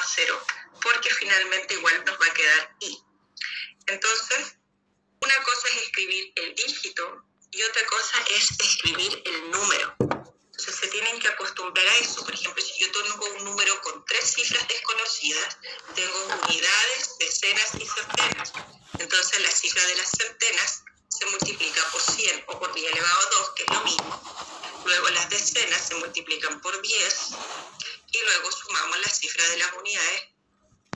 a 0, porque finalmente igual nos va a quedar i. Entonces, una cosa es escribir el dígito y otra cosa es escribir el número. Entonces se tienen que acostumbrar a eso. Por ejemplo, si yo tengo un número con 3 cifras desconocidas, tengo unidades, decenas y centenas. Entonces la cifra de las centenas se multiplica por 100 o por 10 elevado a 2, que es lo mismo. Luego las decenas se multiplican por 10 y luego sumamos la cifra de las unidades,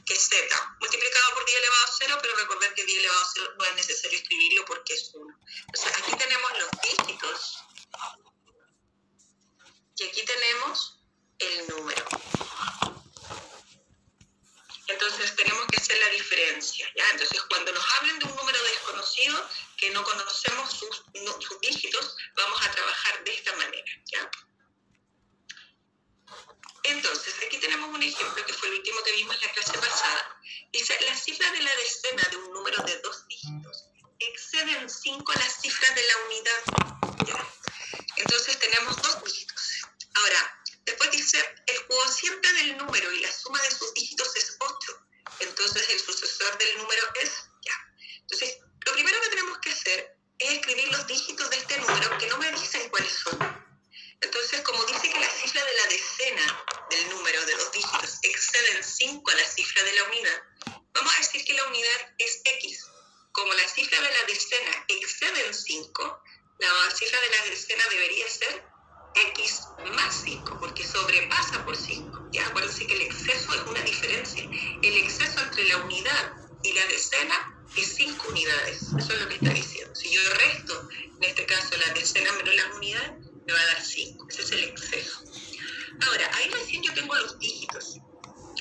que es z, multiplicado por 10 elevado a 0, pero recordar que 10 elevado a 0 no es necesario escribirlo porque es 1. Entonces aquí tenemos los dígitos y aquí tenemos el número. Entonces tenemos que hacer la diferencia, ¿ya? Entonces cuando nos hablen de un número desconocido que no conocemos sus dígitos, vamos a trabajar de esta manera, ¿ya? Entonces aquí tenemos un ejemplo que fue el último que vimos en la clase pasada. Dice, la cifra de la decena de un número de 2 dígitos exceden 5 las cifras de la unidad, ¿ya? Entonces tenemos 2 dígitos. Ahora, después dice, el cociente del número y la suma de sus dígitos es 8. Entonces el sucesor del número es, ya. Entonces, lo primero que tenemos que hacer es escribir los dígitos de este número que no me dicen cuáles son. Entonces, como dice que la cifra de la decena del número de 2 dígitos exceden 5 a la cifra de la unidad, vamos a decir que la unidad es x. Como la cifra de la decena excede 5, la cifra de la decena debería ser x más 5, porque sobrepasa por 5. Ya acuérdense que el exceso es una diferencia. El exceso entre la unidad y la decena es 5 unidades. Eso es lo que está diciendo. Si yo resto, en este caso, la decena menos las unidades, me va a dar 5. Ese es el exceso. Ahora, ahí recién yo tengo los dígitos.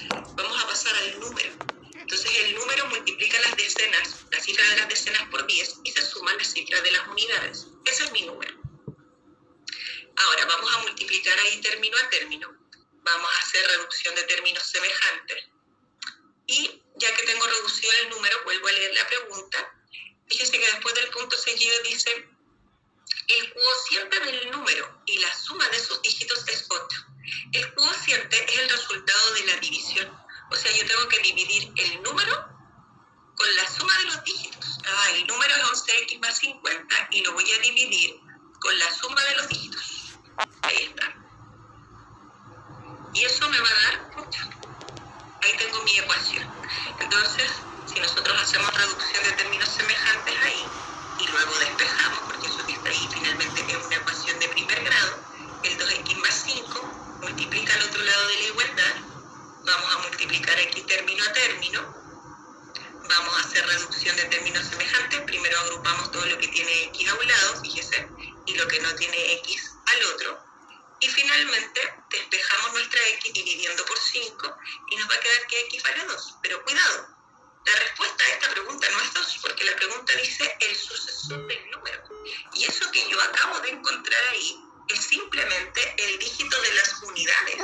Vamos a pasar al número. Entonces, el número multiplica las decenas, la cifra de las decenas por 10, y se suma la cifra de las unidades. Ese es mi número. Ahora, vamos a multiplicar ahí término a término. Vamos a hacer reducción de términos semejantes. Y ya que tengo reducido el número, vuelvo a leer la pregunta. Fíjense que después del punto seguido dice, el cociente del número y la suma de sus dígitos es 8. El cociente es el resultado de la división. O sea, yo tengo que dividir el número con la suma de los dígitos. El número es 11x más 50 y lo voy a dividir con la suma de los dígitos. Ahí está. Y eso me va a dar 8. Ahí tengo mi ecuación. Entonces, si nosotros hacemos reducción de términos semejantes ahí, y luego despejamos, porque eso que está ahí finalmente es una ecuación de primer grado, el 2x más 5 multiplica al otro lado de la igualdad, vamos a multiplicar aquí término a término, vamos a hacer reducción de términos semejantes, primero agrupamos todo lo que tiene x a un lado, fíjese, y lo que no tiene x al otro, y finalmente despejamos nuestra x dividiendo por 5 y nos va a quedar que x vale 2, pero cuidado, la respuesta a esta pregunta no es 2, porque la pregunta dice el sucesor del número, y eso que yo acabo de encontrar ahí es simplemente el dígito de las unidades,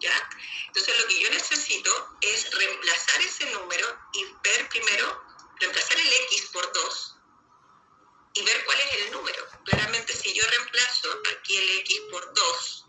¿ya? Entonces lo que yo necesito es reemplazar ese número y ver primero, reemplazar el x por 2 y ver cuál es el número. Claramente si yo reemplazo aquí el x por 2,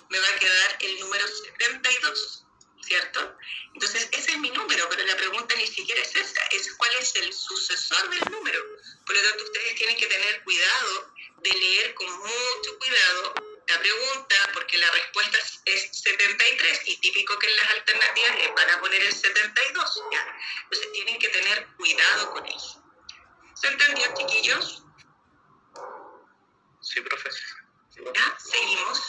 me va a quedar el número 72, ¿cierto? Entonces ese es mi número, pero la pregunta ni siquiera es esa, es cuál es el sucesor del número. Por lo tanto, ustedes tienen que tener cuidado de leer con mucho cuidado la pregunta, porque la respuesta es 73, y típico que en las alternativas les van a poner el 72, ¿ya? Entonces tienen que tener cuidado con eso. ¿Se entendió, chiquillos? Sí, profesor. ¿Ya? Seguimos.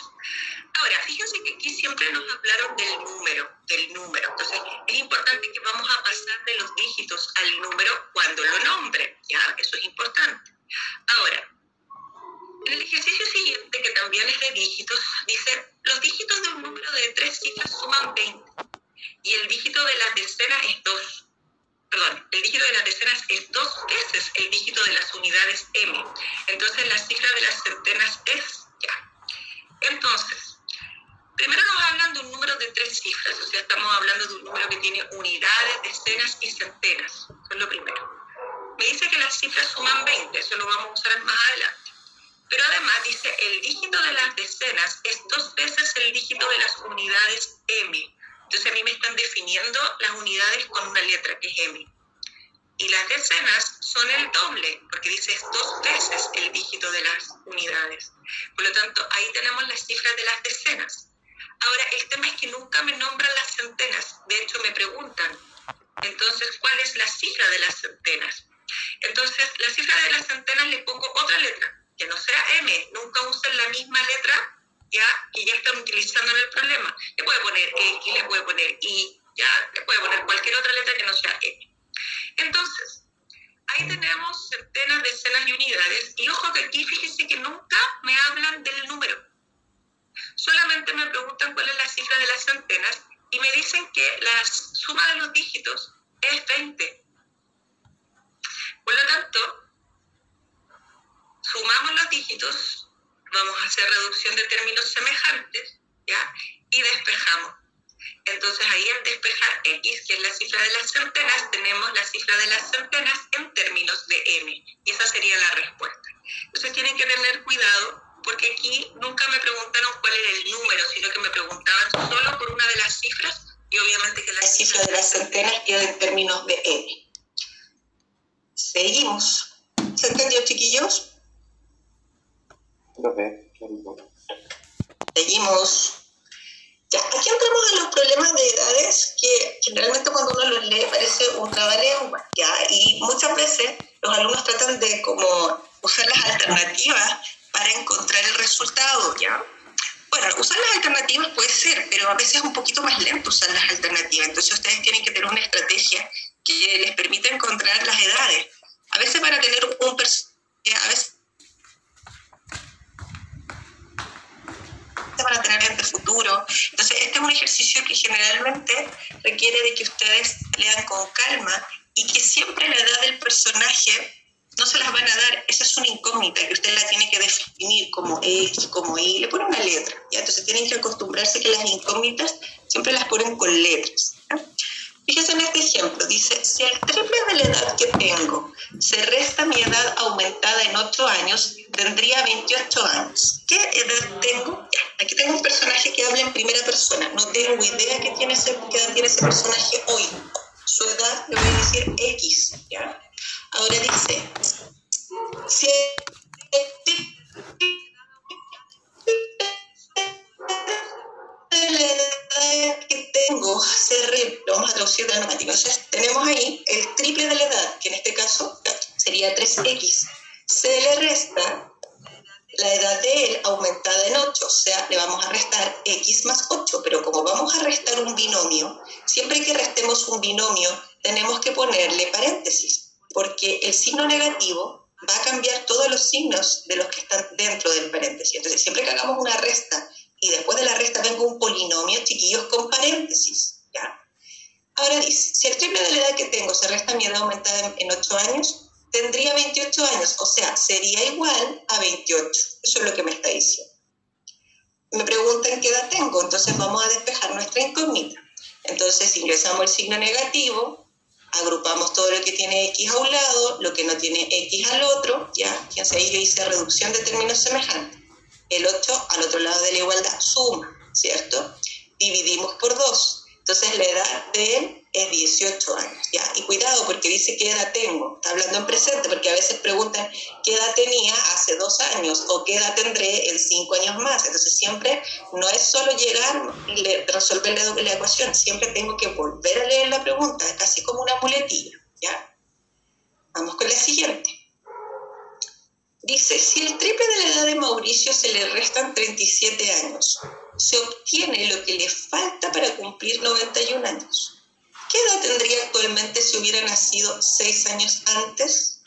Ahora, fíjense que aquí siempre nos hablaron del número. Entonces, es importante que vamos a pasar de los dígitos al número cuando lo nombre, ¿ya? Eso es importante. Ahora, en el ejercicio siguiente, que también es de dígitos, dice, los dígitos de un número de 3 cifras suman 20, y el dígito de las decenas es 2. Perdón, el dígito de las decenas es 2 veces el dígito de las unidades m. Entonces, la cifra de las centenas es, ya. Entonces, primero nos hablan de un número de 3 cifras, o sea, estamos hablando de un número que tiene unidades, decenas y centenas. Eso es lo primero. Me dice que las cifras suman 20, eso lo vamos a usar más adelante. Pero además dice, el dígito de las decenas es 2 veces el dígito de las unidades m. Entonces a mí me están definiendo las unidades con una letra que es M. Y las decenas son el doble, porque dice es 2 veces el dígito de las unidades. Por lo tanto, ahí tenemos las cifras de las decenas. Ahora, el tema es que nunca me nombran las centenas. De hecho, me preguntan, entonces, ¿cuál es la cifra de las centenas? Entonces, la cifra de las centenas le pongo otra letra, que no sea M. Nunca usen la misma letra que ya están utilizando en el problema. Le puede poner X, le puede poner Y, le puede poner cualquier otra letra que no sea M. Entonces, ahí tenemos centenas, decenas y unidades. Y ojo que aquí, fíjense que nunca me hablan del número. Solamente me preguntan cuál es la cifra de las centenas y me dicen que la suma de los dígitos es 20. Por lo tanto, sumamos los dígitos, vamos a hacer reducción de términos semejantes, y despejamos. Entonces ahí al despejar X, que es la cifra de las centenas, tenemos la cifra de las centenas en términos de M. Y esa sería la respuesta. Entonces tienen que tener cuidado, porque aquí nunca me preguntaron cuál era el número, sino que me preguntaban solo por una de las cifras, y obviamente que la cifra de las centenas queda en términos de M. Seguimos. ¿Se entendió, chiquillos? Seguimos. Ya, aquí entramos a los problemas de edades que generalmente cuando uno los lee parece un trabalengua, y muchas veces los alumnos tratan de como usar las alternativas para encontrar el resultado, Bueno, usar las alternativas puede ser, pero a veces es un poquito más lento usar las alternativas, entonces ustedes tienen que tener una estrategia que les permita encontrar las edades. A veces para tener un para tener en el futuro. Entonces, este es un ejercicio que generalmente requiere de que ustedes lean con calma y que siempre la edad del personaje no se las van a dar. Esa es una incógnita que usted la tiene que definir como X, como Y, le pone una letra. Entonces, tienen que acostumbrarse que las incógnitas siempre las ponen con letras. Fíjense en este ejemplo, dice, si el triple de la edad que tengo se resta mi edad aumentada en 8 años, tendría 28 años. ¿Qué edad tengo? Aquí tengo un personaje que habla en primera persona. No tengo idea qué edad tiene ese personaje hoy. Su edad le voy a decir X. Ahora dice, si la edad que tengo lo vamos a traducir de la normativa. Entonces tenemos ahí el triple de la edad, que en este caso sería 3X. Se le resta la edad de él aumentada en 8, o sea, le vamos a restar X más 8, pero como vamos a restar un binomio, siempre que restemos un binomio tenemos que ponerle paréntesis, porque el signo negativo va a cambiar todos los signos de los que están dentro del paréntesis. Entonces, siempre que hagamos una resta y después de la resta venga un polinomio, chiquillos, con paréntesis, Ahora dice, si el triple de la edad que tengo se resta mi edad aumentada en 8 años, tendría 28 años, o sea, sería igual a 28. Eso es lo que me está diciendo. Me preguntan qué edad tengo, entonces vamos a despejar nuestra incógnita. Entonces ingresamos el signo negativo, agrupamos todo lo que tiene X a un lado, lo que no tiene X al otro, Fíjense ahí yo hice reducción de términos semejantes. El 8 al otro lado de la igualdad, suma, ¿cierto? Dividimos por 2. Entonces la edad de él es 18 años, Y cuidado porque dice qué edad tengo. Está hablando en presente porque a veces preguntan qué edad tenía hace 2 años o qué edad tendré en 5 años más. Entonces siempre no es solo llegar y resolver la ecuación. Siempre tengo que volver a leer la pregunta, casi como una muletilla, Vamos con la siguiente. Dice, si el triple de la edad de Mauricio se le restan 37 años, se obtiene lo que le falta para cumplir 91 años. ¿Qué edad tendría actualmente si hubiera nacido 6 años antes?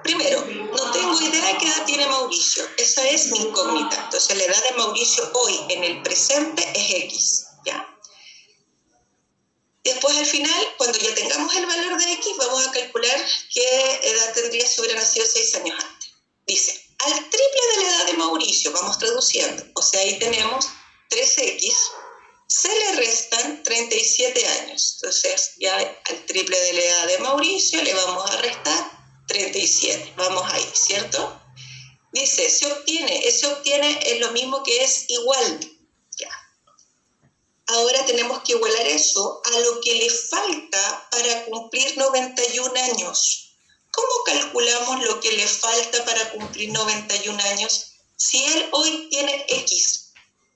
Primero, no tengo idea qué edad tiene Mauricio. Esa es mi incógnita. Entonces, la edad de Mauricio hoy, en el presente, es X. Después, al final, cuando ya tengamos el valor de X, vamos a calcular qué edad tendría si hubiera nacido 6 años antes. Dice, al triple de la edad de Mauricio, vamos traduciendo, o sea, ahí tenemos 3X, se le restan 37 años. Entonces, ya al triple de la edad de Mauricio le vamos a restar 37. Vamos ahí, ¿cierto? Dice, ese obtiene es lo mismo que es igual. ahora tenemos que igualar eso a lo que le falta para cumplir 91 años. ¿Cómo calculamos lo que le falta para cumplir 91 años? Si él hoy tiene X,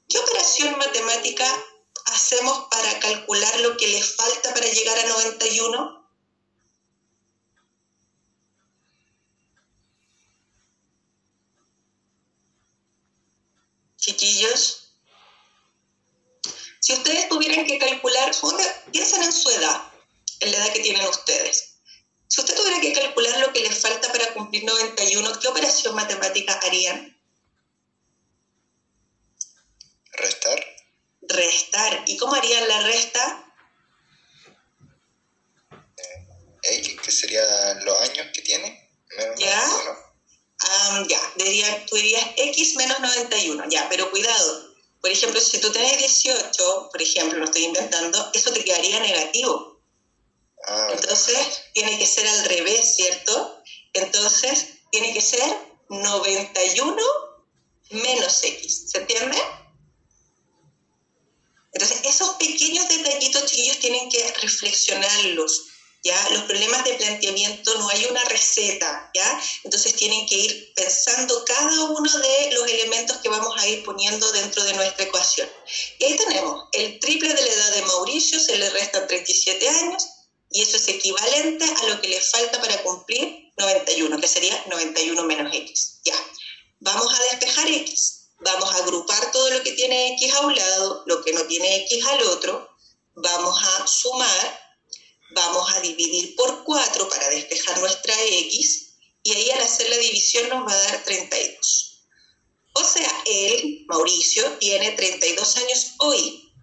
¿qué operación matemática hacemos para calcular lo que le falta para llegar a 91? Chiquillos, si ustedes tuvieran que calcular, piensen en su edad, en la edad que tienen ustedes. Si usted tuviera que calcular lo que les falta para cumplir 91, ¿qué operación matemática harían? Restar. Restar. ¿Y cómo harían la resta? X, que serían los años que tiene. ¿Ya? Tú dirías X menos 91, ya, pero cuidado. Por ejemplo, si tú tenés 18, por ejemplo, lo estoy inventando, eso te quedaría negativo. Entonces, tiene que ser al revés, ¿cierto? Entonces, tiene que ser 91 menos X, ¿se entiende? Entonces, esos pequeños detallitos, chiquillos, tienen que reflexionarlos, ¿ya? Los problemas de planteamiento no hay una receta, ¿ya? Entonces, tienen que ir pensando cada uno de los elementos que vamos a ir poniendo dentro de nuestra ecuación. Y ahí tenemos el triple de la edad de Mauricio, se le restan 37 años, y eso es equivalente a lo que le falta para cumplir 91, que sería 91 menos X, ¿ya? Vamos a despejar X. Vamos a agrupar todo lo que tiene X a un lado, lo que no tiene X al otro, vamos a sumar, vamos a dividir por 4 para despejar nuestra X, y ahí al hacer la división nos va a dar 32. O sea, él, Mauricio, tiene 32 años hoy,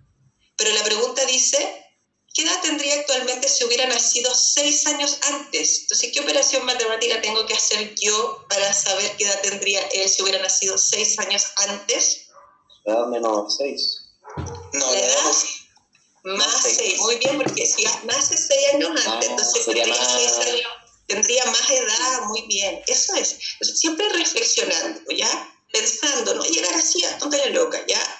pero la pregunta dice, ¿qué edad tendría actualmente si hubiera nacido 6 años antes? Entonces, ¿qué operación matemática tengo que hacer yo para saber qué edad tendría él si hubiera nacido 6 años antes? La edad menos 6. No, la edad más 6. Muy bien, porque si nace 6 años antes, entonces tendría más edad. Muy bien, eso es. Entonces, siempre reflexionando, ¿ya? Pensando, no llegar así a tonta la loca, ¿ya?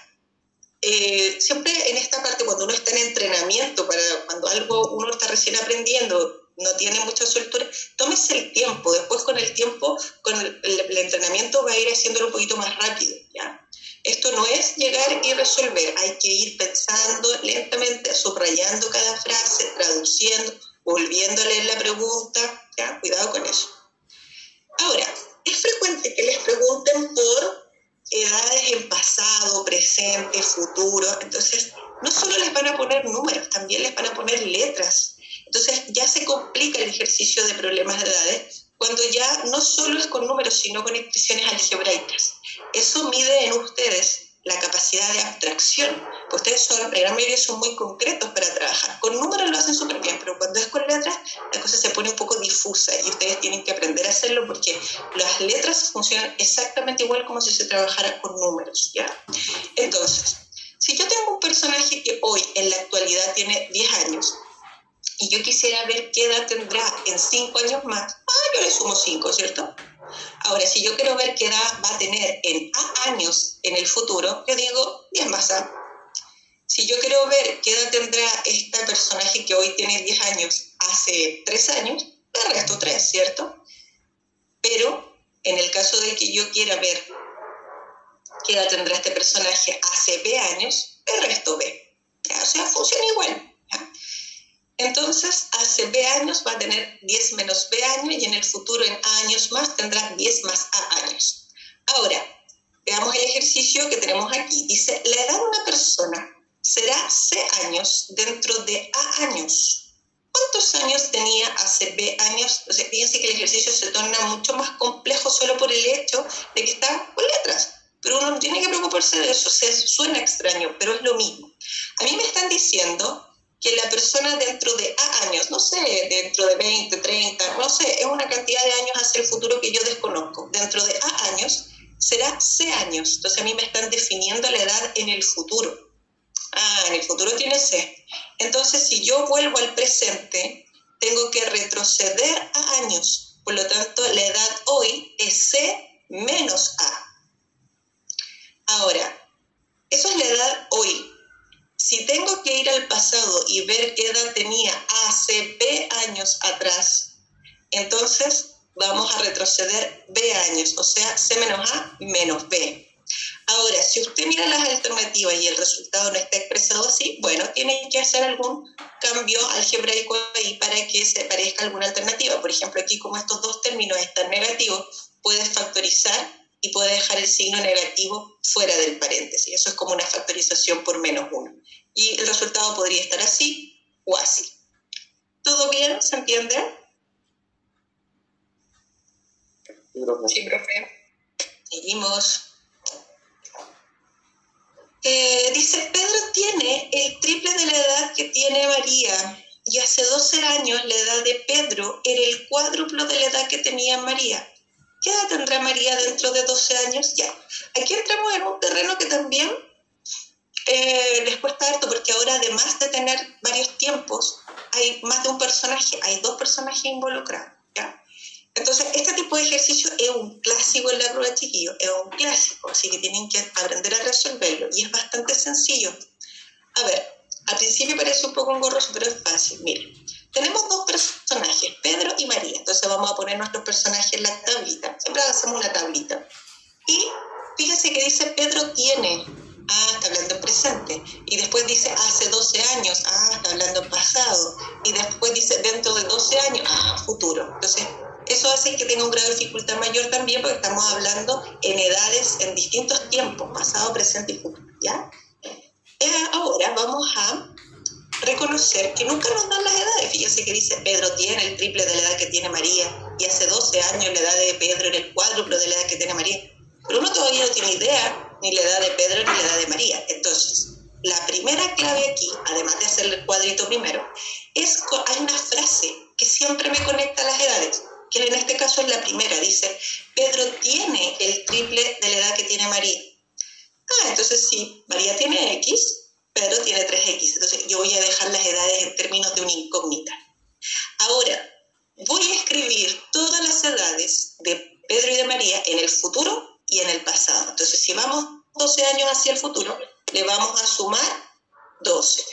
Siempre en esta parte, cuando uno está en entrenamiento, cuando algo uno está recién aprendiendo, no tiene mucha soltura, tómese el tiempo. Después con el tiempo, con el entrenamiento va a ir haciéndolo un poquito más rápido, ¿ya? Esto no es llegar y resolver, hay que ir pensando lentamente, subrayando cada frase, traduciendo, volviendo a leer la pregunta, ¿ya? Cuidado con eso. Ahora, es frecuente que les pregunten por edades en pasado, presente, futuro. Entonces, no solo les van a poner números, también les van a poner letras. Entonces, ya se complica el ejercicio de problemas de edades cuando ya no solo es con números, sino con expresiones algebraicas. Eso mide en ustedes la capacidad de abstracción. Ustedes la gran mayoría son muy concretos para trabajar. Con números lo hacen súper bien, pero cuando es con letras, la cosa se pone un poco difusa y ustedes tienen que aprender a hacerlo porque las letras funcionan exactamente igual como si se trabajara con números, ¿ya? Entonces, si yo tengo un personaje que hoy, en la actualidad, tiene 10 años, y yo quisiera ver qué edad tendrá en 5 años más, yo le sumo 5, ¿cierto? Ahora, si yo quiero ver qué edad va a tener en A años en el futuro, yo digo 10 más A. Si yo quiero ver qué edad tendrá este personaje que hoy tiene 10 años hace 3 años, le resto 3, ¿cierto? Pero en el caso de que yo quiera ver qué edad tendrá este personaje hace B años, le resto B. ¿Ya? O sea, funciona igual, ¿ya? Entonces, hace B años va a tener 10 menos B años y en el futuro, en A años más, tendrá 10 más A años. Ahora, veamos el ejercicio que tenemos aquí. Dice, la edad de una persona será C años dentro de A años. ¿Cuántos años tenía hace B años? O sea, fíjense que el ejercicio se torna mucho más complejo solo por el hecho de que está con letras. Pero uno no tiene que preocuparse de eso. O sea, suena extraño, pero es lo mismo. A mí me están diciendo que la persona dentro de A años, no sé, dentro de 20, 30, no sé, es una cantidad de años hacia el futuro que yo desconozco. Dentro de A años será C años. Entonces a mí me están definiendo la edad en el futuro. En el futuro tiene C. Entonces si yo vuelvo al presente, tengo que retroceder a años. Por lo tanto, la edad hoy es C menos A. Ahora, eso es la edad hoy. Si tengo que ir al pasado y ver qué edad tenía hace B años atrás, entonces vamos a retroceder B años, o sea, C menos A menos B. Ahora, si usted mira las alternativas y el resultado no está expresado así, bueno, tiene que hacer algún cambio algebraico ahí para que se parezca alguna alternativa. Por ejemplo, aquí como estos dos términos están negativos, puedes factorizar y puedes dejar el signo negativo fuera del paréntesis. Eso es como una factorización por menos 1. Y el resultado podría estar así o así. ¿Todo bien? ¿Se entiende? Sí, profe. Seguimos. Dice, Pedro tiene el triple de la edad que tiene María y hace 12 años la edad de Pedro era el cuádruplo de la edad que tenía María. ¿Qué edad tendrá María dentro de 12 años? Ya, aquí entramos en un terreno que también les cuesta harto porque ahora además de tener varios tiempos, hay más de un personaje, hay 2 personajes involucrados, ¿ya? Entonces, este tipo de ejercicio es un clásico en la prueba, chiquillos, es un clásico, así que tienen que aprender a resolverlo, y es bastante sencillo. A ver, al principio parece un poco engorroso, pero es fácil. Miren, tenemos 2 personajes, Pedro y María, entonces vamos a poner nuestros personajes en la tablita, siempre hacemos una tablita, y fíjense que dice Pedro tiene, está hablando en presente, y después dice hace 12 años, está hablando en pasado, y después dice dentro de 12 años, futuro. Entonces, eso hace que tenga un grado de dificultad mayor también porque estamos hablando en edades, en distintos tiempos, pasado, presente y futuro, ¿ya? Ahora vamos a reconocer que nunca nos dan las edades. Fíjense que dice Pedro tiene el triple de la edad que tiene María y hace 12 años la edad de Pedro era el cuádruplo de la edad que tiene María. Pero uno todavía no tiene idea ni la edad de Pedro ni la edad de María. Entonces, la primera clave aquí, además de hacer el cuadrito primero, hay una frase que siempre me conecta a las edades, que en este caso es la primera, dice, Pedro tiene el triple de la edad que tiene María. Entonces sí, María tiene X, Pedro tiene 3X, entonces yo voy a dejar las edades en términos de una incógnita. Ahora, voy a escribir todas las edades de Pedro y de María en el futuro y en el pasado. Entonces, si vamos 12 años hacia el futuro, le vamos a sumar 12.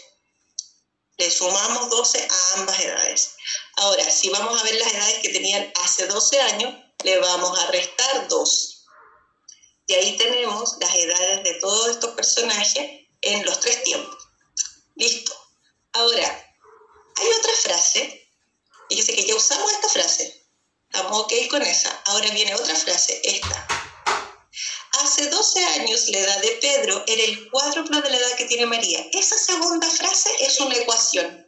Le sumamos 12 a ambas edades. Ahora, si vamos a ver las edades que tenían hace 12 años, le vamos a restar 12. Y ahí tenemos las edades de todos estos personajes en los 3 tiempos. Listo. Ahora, hay otra frase. Fíjese que ya usamos esta frase. Estamos ok con esa. Ahora viene otra frase, esta. Hace 12 años la edad de Pedro era el cuádruplo de la edad que tiene María. Esa segunda frase es una ecuación.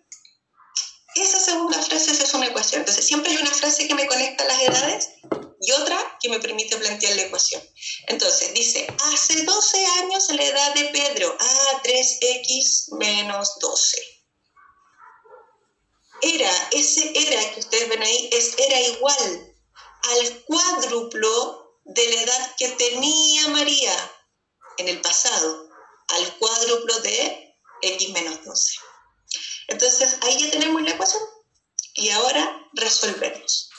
Esa segunda frase es una ecuación. Entonces siempre hay una frase que me conecta a las edades y otra que me permite plantear la ecuación. Entonces dice, hace 12 años la edad de Pedro, 3x menos 12. Ese era que ustedes ven ahí, era igual al cuádruplo de la edad que tenía María en el pasado, al cuádruplo de x menos 12. Entonces, ahí ya tenemos la ecuación y ahora resolvemos.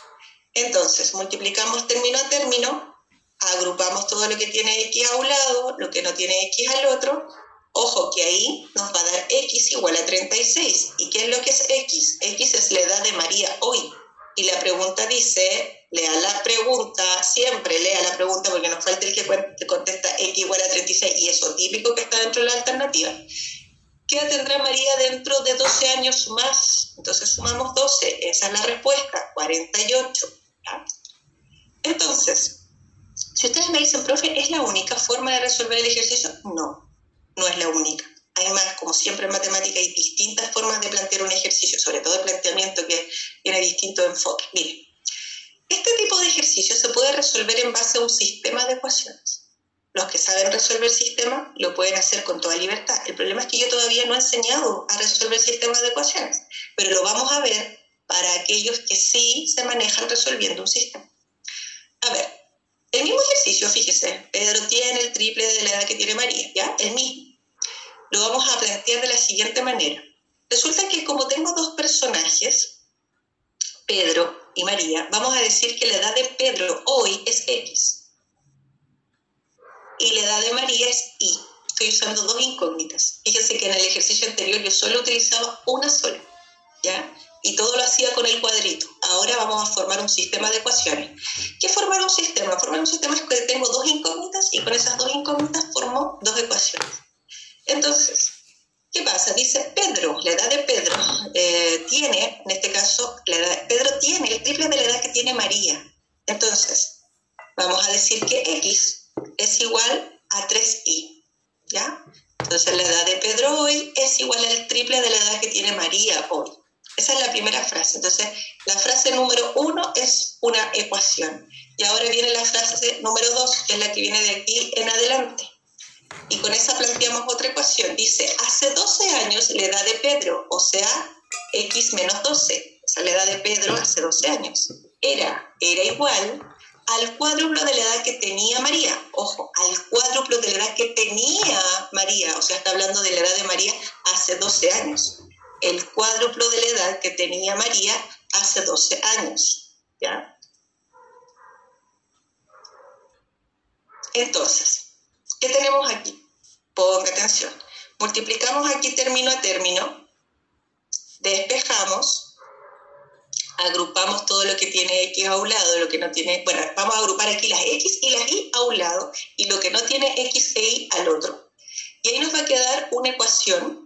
Entonces, multiplicamos término a término, agrupamos todo lo que tiene x a un lado, lo que no tiene x al otro. Ojo que ahí nos va a dar x igual a 36. ¿Y qué es lo que es x? X es la edad de María hoy. Y la pregunta dice, lea la pregunta, siempre lea la pregunta porque nos falta el que contesta x igual a 36 y eso típico que está dentro de la alternativa. ¿Qué edad tendrá María dentro de 12 años más? Entonces sumamos 12, esa es la respuesta, 48. ¿Ya? Entonces, si ustedes me dicen, profe, ¿es la única forma de resolver el ejercicio? No, no es la única. Hay más, como siempre en matemática, hay distintas formas de plantear un ejercicio, sobre todo el planteamiento que tiene distintos enfoques. Miren, este tipo de ejercicio se puede resolver en base a un sistema de ecuaciones. Los que saben resolver sistemas lo pueden hacer con toda libertad. El problema es que yo todavía no he enseñado a resolver sistemas de ecuaciones, pero lo vamos a ver para aquellos que sí se manejan resolviendo un sistema. A ver, el mismo ejercicio, fíjese, Pedro tiene el triple de la edad que tiene María, ¿ya? El mismo. Lo vamos a plantear de la siguiente manera. Resulta que como tengo 2 personajes, Pedro y María, vamos a decir que la edad de Pedro hoy es X. Y la edad de María es Y. estoy usando dos incógnitas. Fíjense que en el ejercicio anterior yo solo utilizaba una sola, ¿ya? Y todo lo hacía con el cuadrito. Ahora vamos a formar un sistema de ecuaciones. ¿Qué es formar un sistema? Formar un sistema es que tengo dos incógnitas y con esas dos incógnitas formo dos ecuaciones. Entonces, ¿qué pasa? Dice Pedro, la edad de Pedro tiene, en este caso, Pedro tiene el triple de la edad que tiene María. Entonces, vamos a decir que X es igual a 3Y, ¿ya? Entonces, la edad de Pedro hoy es igual al triple de la edad que tiene María hoy. Esa es la primera frase. Entonces, la frase número 1 es una ecuación. Y ahora viene la frase número 2, que es la que viene de aquí en adelante. Y con esa planteamos otra ecuación. Dice, hace 12 años la edad de Pedro, o sea, X menos 12. O sea, la edad de Pedro hace 12 años. Era igual al cuádruplo de la edad que tenía María. Ojo, al cuádruplo de la edad que tenía María. O sea, está hablando de la edad de María hace 12 años. El cuádruplo de la edad que tenía María hace 12 años, ¿ya? Entonces, ¿qué tenemos aquí? Ponga atención. Multiplicamos aquí término a término, despejamos, agrupamos todo lo que tiene X a un lado, lo que no tiene... Bueno, vamos a agrupar aquí las X y las Y a un lado y lo que no tiene X e Y al otro. Y ahí nos va a quedar una ecuación.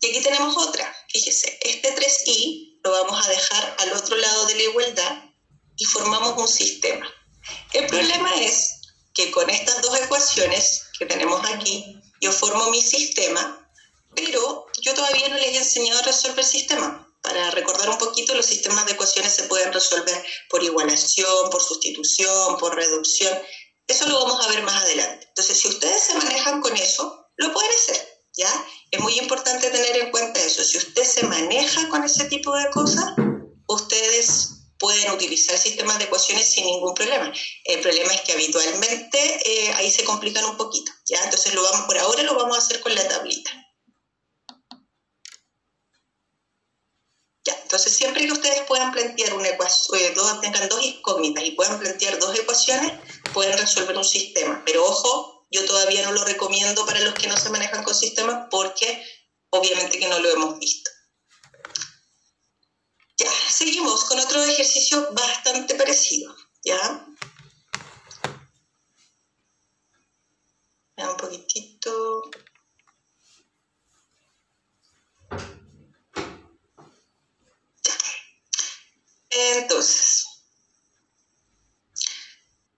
Y aquí tenemos otra, fíjese, este 3y lo vamos a dejar al otro lado de la igualdad y formamos un sistema. El problema es que con estas dos ecuaciones que tenemos aquí, yo formo mi sistema, pero yo todavía no les he enseñado a resolver el sistema. Para recordar un poquito, los sistemas de ecuaciones se pueden resolver por igualación, por sustitución, por reducción. Eso lo vamos a ver más adelante. Entonces, si ustedes se manejan con eso, lo pueden hacer. ¿Ya? Es muy importante tener en cuenta eso. Si usted se maneja con ese tipo de cosas, ustedes pueden utilizar sistemas de ecuaciones sin ningún problema. El problema es que habitualmente ahí se complican un poquito, ¿ya? Entonces por ahora lo vamos a hacer con la tablita. Ya, entonces siempre que ustedes puedan plantear una ecuación, tengan dos incógnitas y puedan plantear dos ecuaciones, pueden resolver un sistema. Pero ojo, yo todavía no lo recomiendo para los que no se manejan con sistemas porque obviamente que no lo hemos visto. Ya, seguimos con otro ejercicio bastante parecido, ¿ya? Un poquitito. Ya. Entonces,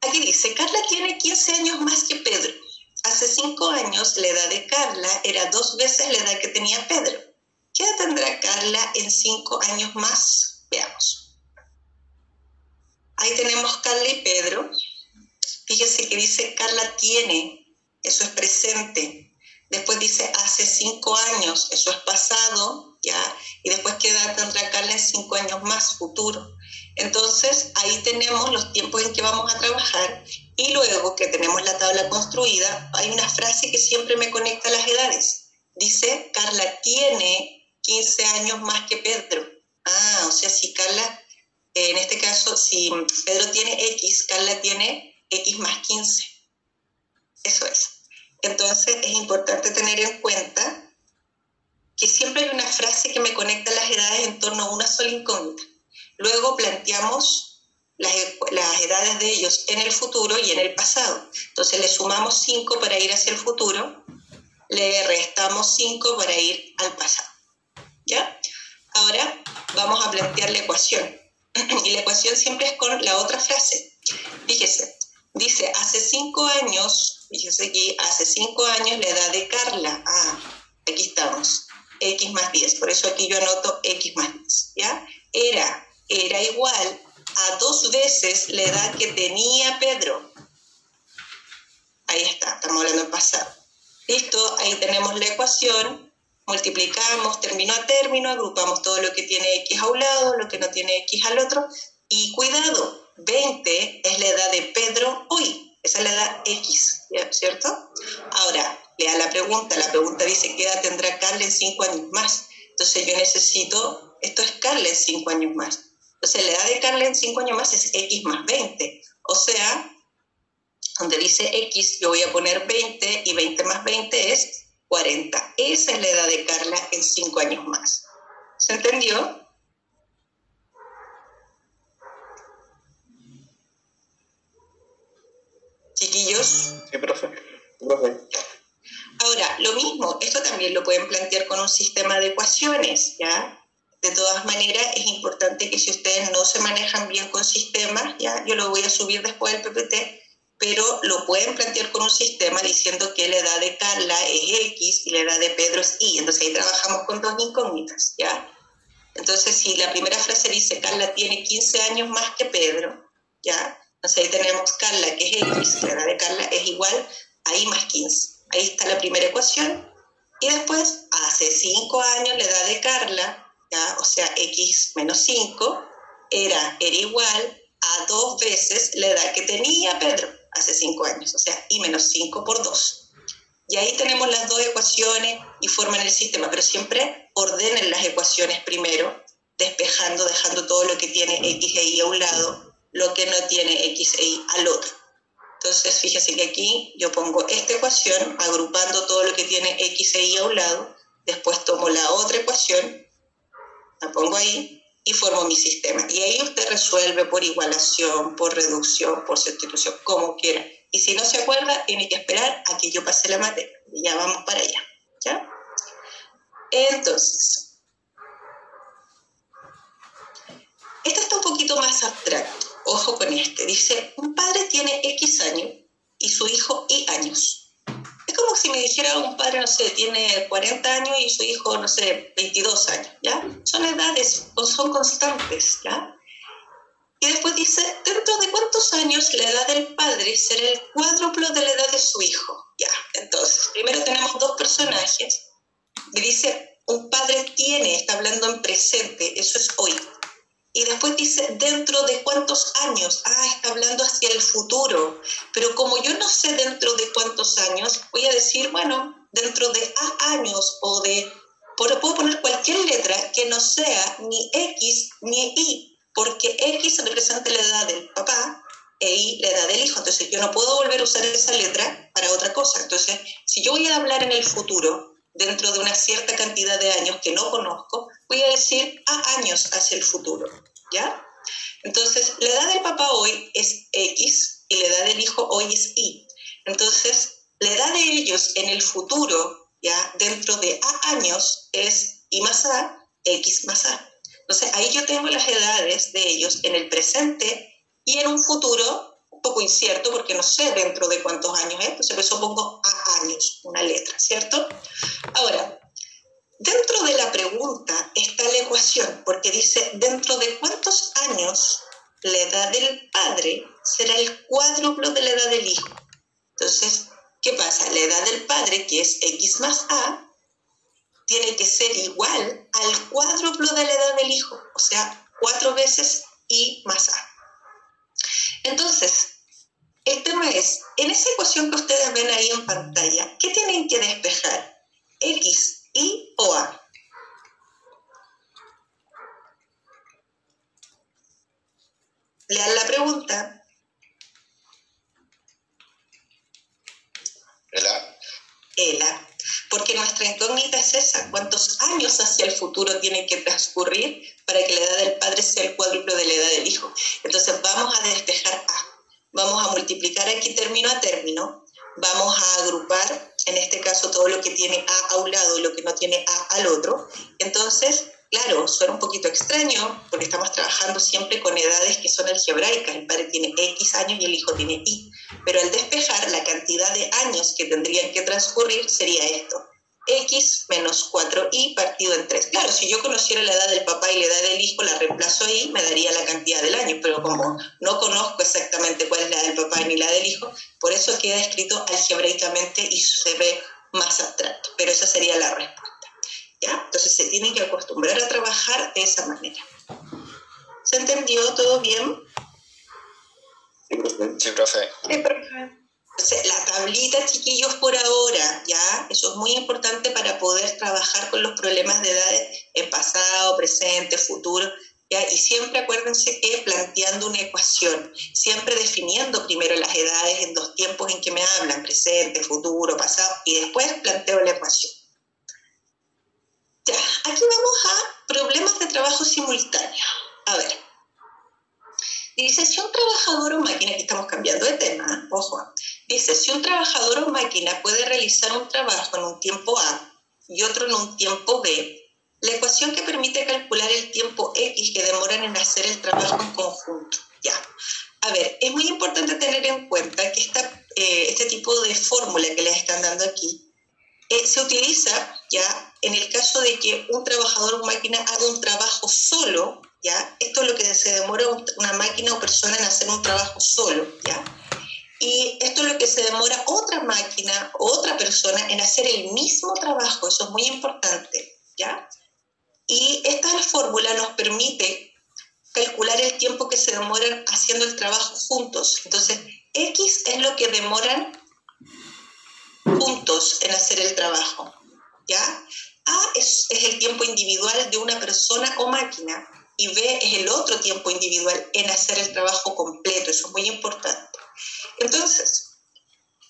aquí dice, Carla tiene 15 años más que Pedro. Hace 5 años la edad de Carla era 2 veces la edad que tenía Pedro. ¿Qué edad tendrá Carla en 5 años más? Veamos. Ahí tenemos Carla y Pedro. Fíjense que dice Carla tiene, eso es presente. Después dice hace 5 años, eso es pasado, ¿ya? Y después ¿qué edad tendrá Carla en 5 años más, futuro? Entonces, ahí tenemos los tiempos en que vamos a trabajar y luego que tenemos la tabla construida, hay una frase que siempre me conecta a las edades. Dice, Carla tiene 15 años más que Pedro. O sea, si Carla, en este caso, si Pedro tiene X, Carla tiene X más 15. Eso es. Entonces, es importante tener en cuenta que siempre hay una frase que me conecta a las edades en torno a una sola incógnita. Luego planteamos las edades de ellos en el futuro y en el pasado. Entonces le sumamos 5 para ir hacia el futuro, le restamos 5 para ir al pasado. ¿Ya? Ahora vamos a plantear la ecuación. Y la ecuación siempre es con la otra frase. Fíjese, dice, hace 5 años, fíjese aquí, hace 5 años la edad de Carla. Aquí estamos, X más 10. Por eso aquí yo anoto X más 10. ¿Ya? Era igual a 2 veces la edad que tenía Pedro. Ahí está, estamos hablando en pasado. Listo, ahí tenemos la ecuación, multiplicamos término a término, agrupamos todo lo que tiene X a un lado, lo que no tiene X al otro, y cuidado, 20 es la edad de Pedro hoy, esa es la edad X, ¿cierto? Ahora, lea la pregunta dice, ¿qué edad tendrá Carla en 5 años más? Entonces yo necesito, esto es Carla en 5 años más. Entonces la edad de Carla en 5 años más es X más 20. O sea, donde dice X, yo voy a poner 20 y 20 más 20 es 40. Esa es la edad de Carla en 5 años más. ¿Se entendió? Chiquillos. Sí, profe. Profe. Ahora, lo mismo, esto también lo pueden plantear con un sistema de ecuaciones, ¿ya? De todas maneras, es importante que si ustedes no se manejan bien con sistemas, ¿ya? Yo lo voy a subir después del PPT, pero lo pueden plantear con un sistema diciendo que la edad de Carla es X y la edad de Pedro es Y. Entonces ahí trabajamos con dos incógnitas, ¿ya? Entonces, si la primera frase dice Carla tiene 15 años más que Pedro, ¿ya? Entonces ahí tenemos Carla, que es X, la edad de Carla es igual a Y más 15. Ahí está la primera ecuación. Y después, hace 5 años, la edad de Carla, ¿ya? O sea, X menos 5, era igual a 2 veces la edad que tenía Pedro hace 5 años. O sea, Y menos 5 por 2. Y ahí tenemos las dos ecuaciones y forman el sistema. Pero siempre ordenen las ecuaciones primero, despejando, dejando todo lo que tiene X e Y a un lado, lo que no tiene X e Y al otro. Entonces, fíjese que aquí yo pongo esta ecuación, agrupando todo lo que tiene X e Y a un lado, después tomo la otra ecuación, la pongo ahí y formo mi sistema. Y ahí usted resuelve por igualación, por reducción, por sustitución, como quiera. Y si no se acuerda, tiene que esperar a que yo pase la materia. Y ya vamos para allá, ¿ya? Entonces, este está un poquito más abstracto. Ojo con este. Dice, un padre tiene X años y su hijo Y años. Es como si me dijera un padre, no sé, tiene 40 años y su hijo, no sé, 22 años, ¿ya? Son edades, son constantes, ¿ya? Y después dice, ¿dentro de cuántos años la edad del padre será el cuádruplo de la edad de su hijo? Ya, entonces, primero tenemos dos personajes. Y dice, un padre tiene, está hablando en presente, eso es hoy. Y después dice, ¿dentro de cuántos años? Ah, está hablando hacia el futuro. Pero como yo no sé dentro de cuántos años, voy a decir, bueno, dentro de A años o de... Puedo poner cualquier letra que no sea ni X ni Y, porque X representa la edad del papá e Y la edad del hijo. Entonces yo no puedo volver a usar esa letra para otra cosa. Entonces, si yo voy a hablar en el futuro, dentro de una cierta cantidad de años que no conozco, voy a decir A años hacia el futuro, ¿ya? Entonces, la edad del papá hoy es X y la edad del hijo hoy es Y. Entonces, la edad de ellos en el futuro, ¿ya? Dentro de A años es Y más A, X más A. Entonces, ahí yo tengo las edades de ellos en el presente y en un futuro un poco incierto porque no sé dentro de cuántos años es, entonces por eso pongo A años, una letra, ¿cierto? Ahora, dentro de la pregunta está la ecuación, porque dice, ¿dentro de cuántos años la edad del padre será el cuádruplo de la edad del hijo? Entonces, ¿qué pasa? La edad del padre, que es X más A, tiene que ser igual al cuádruplo de la edad del hijo, o sea, 4 veces Y más A. Entonces, el tema es, en esa ecuación que ustedes ven ahí en pantalla, ¿qué tienen que despejar? ¿X, Y o A? Lean la pregunta. El A. El A. Porque nuestra incógnita es esa. ¿Cuántos años hacia el futuro tienen que transcurrir para que la edad del padre sea el cuádruplo de la edad del hijo? Entonces vamos a despejar A. Vamos a multiplicar aquí término a término. Vamos a agrupar, en este caso, todo lo que tiene A a un lado y lo que no tiene A al otro. Entonces, claro, suena un poquito extraño porque estamos trabajando siempre con edades que son algebraicas. El padre tiene X años y el hijo tiene Y. Pero al despejar, la cantidad de años que tendrían que transcurrir sería esto. X menos 4Y partido en 3. Claro, si yo conociera la edad del papá y la edad del hijo, la reemplazo ahí, me daría la cantidad del año. Pero como no conozco exactamente cuál es la del papá ni la del hijo, por eso queda escrito algebraicamente y se ve más abstracto. Pero esa sería la respuesta, ¿ya? Entonces se tienen que acostumbrar a trabajar de esa manera. ¿Se entendió todo bien? Sí, profe. Sí, profe. Sí, profe. Entonces, la tablita, chiquillos, por ahora, ¿ya? Eso es muy importante para poder trabajar con los problemas de edades en pasado, presente, futuro. ¿ya? Y siempre acuérdense que planteando una ecuación, siempre definiendo primero las edades en dos tiempos en que me hablan, presente, futuro, pasado, y después planteo la ecuación. Ya, aquí vamos a problemas de trabajo simultáneo. A ver, dice, si un trabajador o máquina, aquí estamos cambiando de tema, ojo, dice, si un trabajador o máquina puede realizar un trabajo en un tiempo A y otro en un tiempo B, la ecuación que permite calcular el tiempo X que demoran en hacer el trabajo en conjunto. Ya, a ver, es muy importante tener en cuenta que este tipo de fórmula que les están dando aquí se utiliza ya en el caso de que un trabajador o máquina haga un trabajo solo, ¿ya? Esto es lo que se demora una máquina o persona en hacer un trabajo solo, ¿ya? Y esto es lo que se demora otra máquina o otra persona en hacer el mismo trabajo, eso es muy importante, ¿ya? Y esta fórmula nos permite calcular el tiempo que se demoran haciendo el trabajo juntos. Entonces, X es lo que demoran juntos en hacer el trabajo, ¿ya? A es el tiempo individual de una persona o máquina y B es el otro tiempo individual en hacer el trabajo completo, eso es muy importante. Entonces,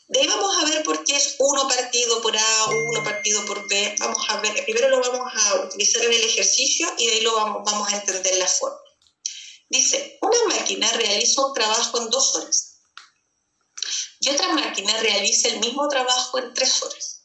de ahí vamos a ver por qué es 1 partido por A, 1 partido por B. Vamos a ver, primero lo vamos a utilizar en el ejercicio y de ahí vamos a entender la forma. Dice, una máquina realiza un trabajo en 2 horas y otra máquina realiza el mismo trabajo en 3 horas.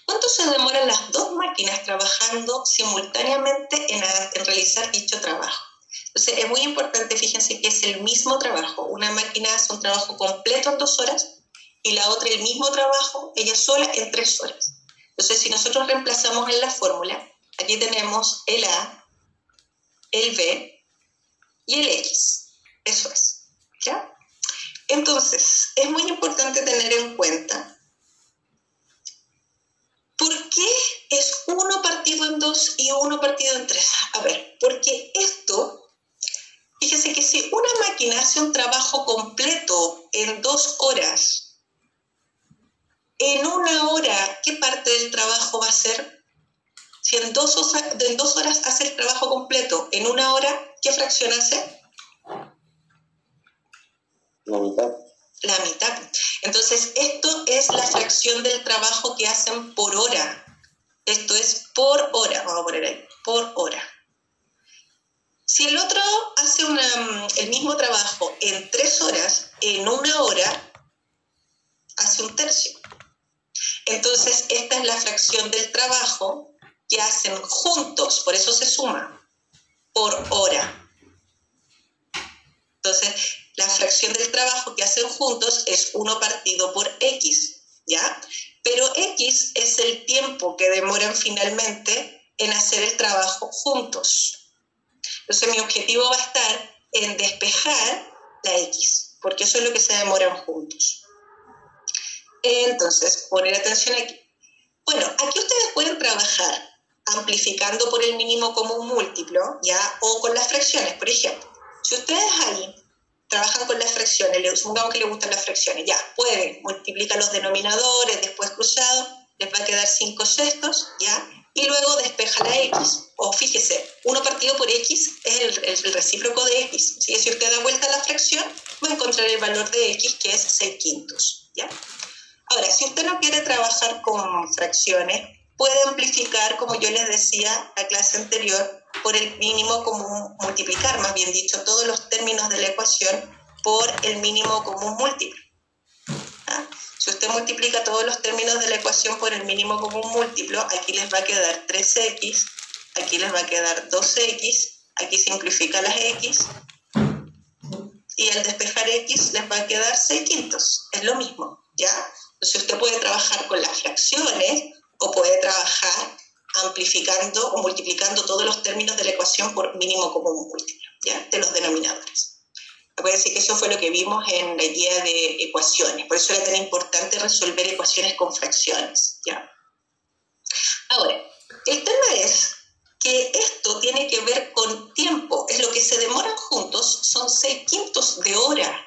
¿Cuánto se demoran las dos máquinas trabajando simultáneamente en realizar dicho trabajo? Entonces, es muy importante, fíjense que es el mismo trabajo. Una máquina hace un trabajo completo en 2 horas y la otra el mismo trabajo, ella sola, en 3 horas. Entonces, si nosotros reemplazamos en la fórmula, aquí tenemos el A, el B y el X. Eso es, ¿ya? Entonces, es muy importante tener en cuenta por qué es 1 partido en 2 y 1 partido en 3. A ver, porque esto, fíjese que si una máquina hace un trabajo completo en 2 horas, en 1 hora, ¿qué parte del trabajo va a hacer? Si en 2 horas hace el trabajo completo, en 1 hora, ¿qué fracción hace? La mitad. La mitad. Entonces, esto es la fracción del trabajo que hacen por hora. Esto es por hora, vamos a poner ahí, por hora. Si el otro hace el mismo trabajo en 3 horas, en 1 hora, hace 1/3. Entonces, esta es la fracción del trabajo que hacen juntos, por eso se suma, por hora. Entonces, la fracción del trabajo que hacen juntos es 1 partido por X, ¿ya? Pero X es el tiempo que demoran finalmente en hacer el trabajo juntos. Entonces, mi objetivo va a estar en despejar la X, porque eso es lo que se demoran juntos. Entonces, poner atención aquí. Bueno, aquí ustedes pueden trabajar amplificando por el mínimo común múltiplo, ¿ya? O con las fracciones, por ejemplo. Si ustedes ahí trabajan con las fracciones, supongamos que les gustan las fracciones, ya, pueden multiplicar los denominadores, después cruzado, les va a quedar 5/6, ¿ya? Y luego despeja la X. O fíjese, 1 partido por X es el recíproco de X. ¿Sí? Si usted da vuelta a la fracción, va a encontrar el valor de X, que es 6/5, ¿ya? Ahora, si usted no quiere trabajar con fracciones, puede amplificar, como yo les decía la clase anterior, por el mínimo común, multiplicar, más bien dicho, todos los términos de la ecuación por el mínimo común múltiplo. ¿Ah? Si usted multiplica todos los términos de la ecuación por el mínimo común múltiplo, aquí les va a quedar 3x, aquí les va a quedar 2x, aquí simplifica las x, y al despejar x les va a quedar 6/5, es lo mismo, ¿ya? Entonces usted puede trabajar con las fracciones o puede trabajar amplificando o multiplicando todos los términos de la ecuación por mínimo común múltiplo, ¿ya? De los denominadores. Acuérdense que eso fue lo que vimos en la guía de ecuaciones, por eso era tan importante resolver ecuaciones con fracciones, ¿ya? Ahora, el tema es que esto tiene que ver con tiempo, es lo que se demoran juntos, son 6/5 de hora.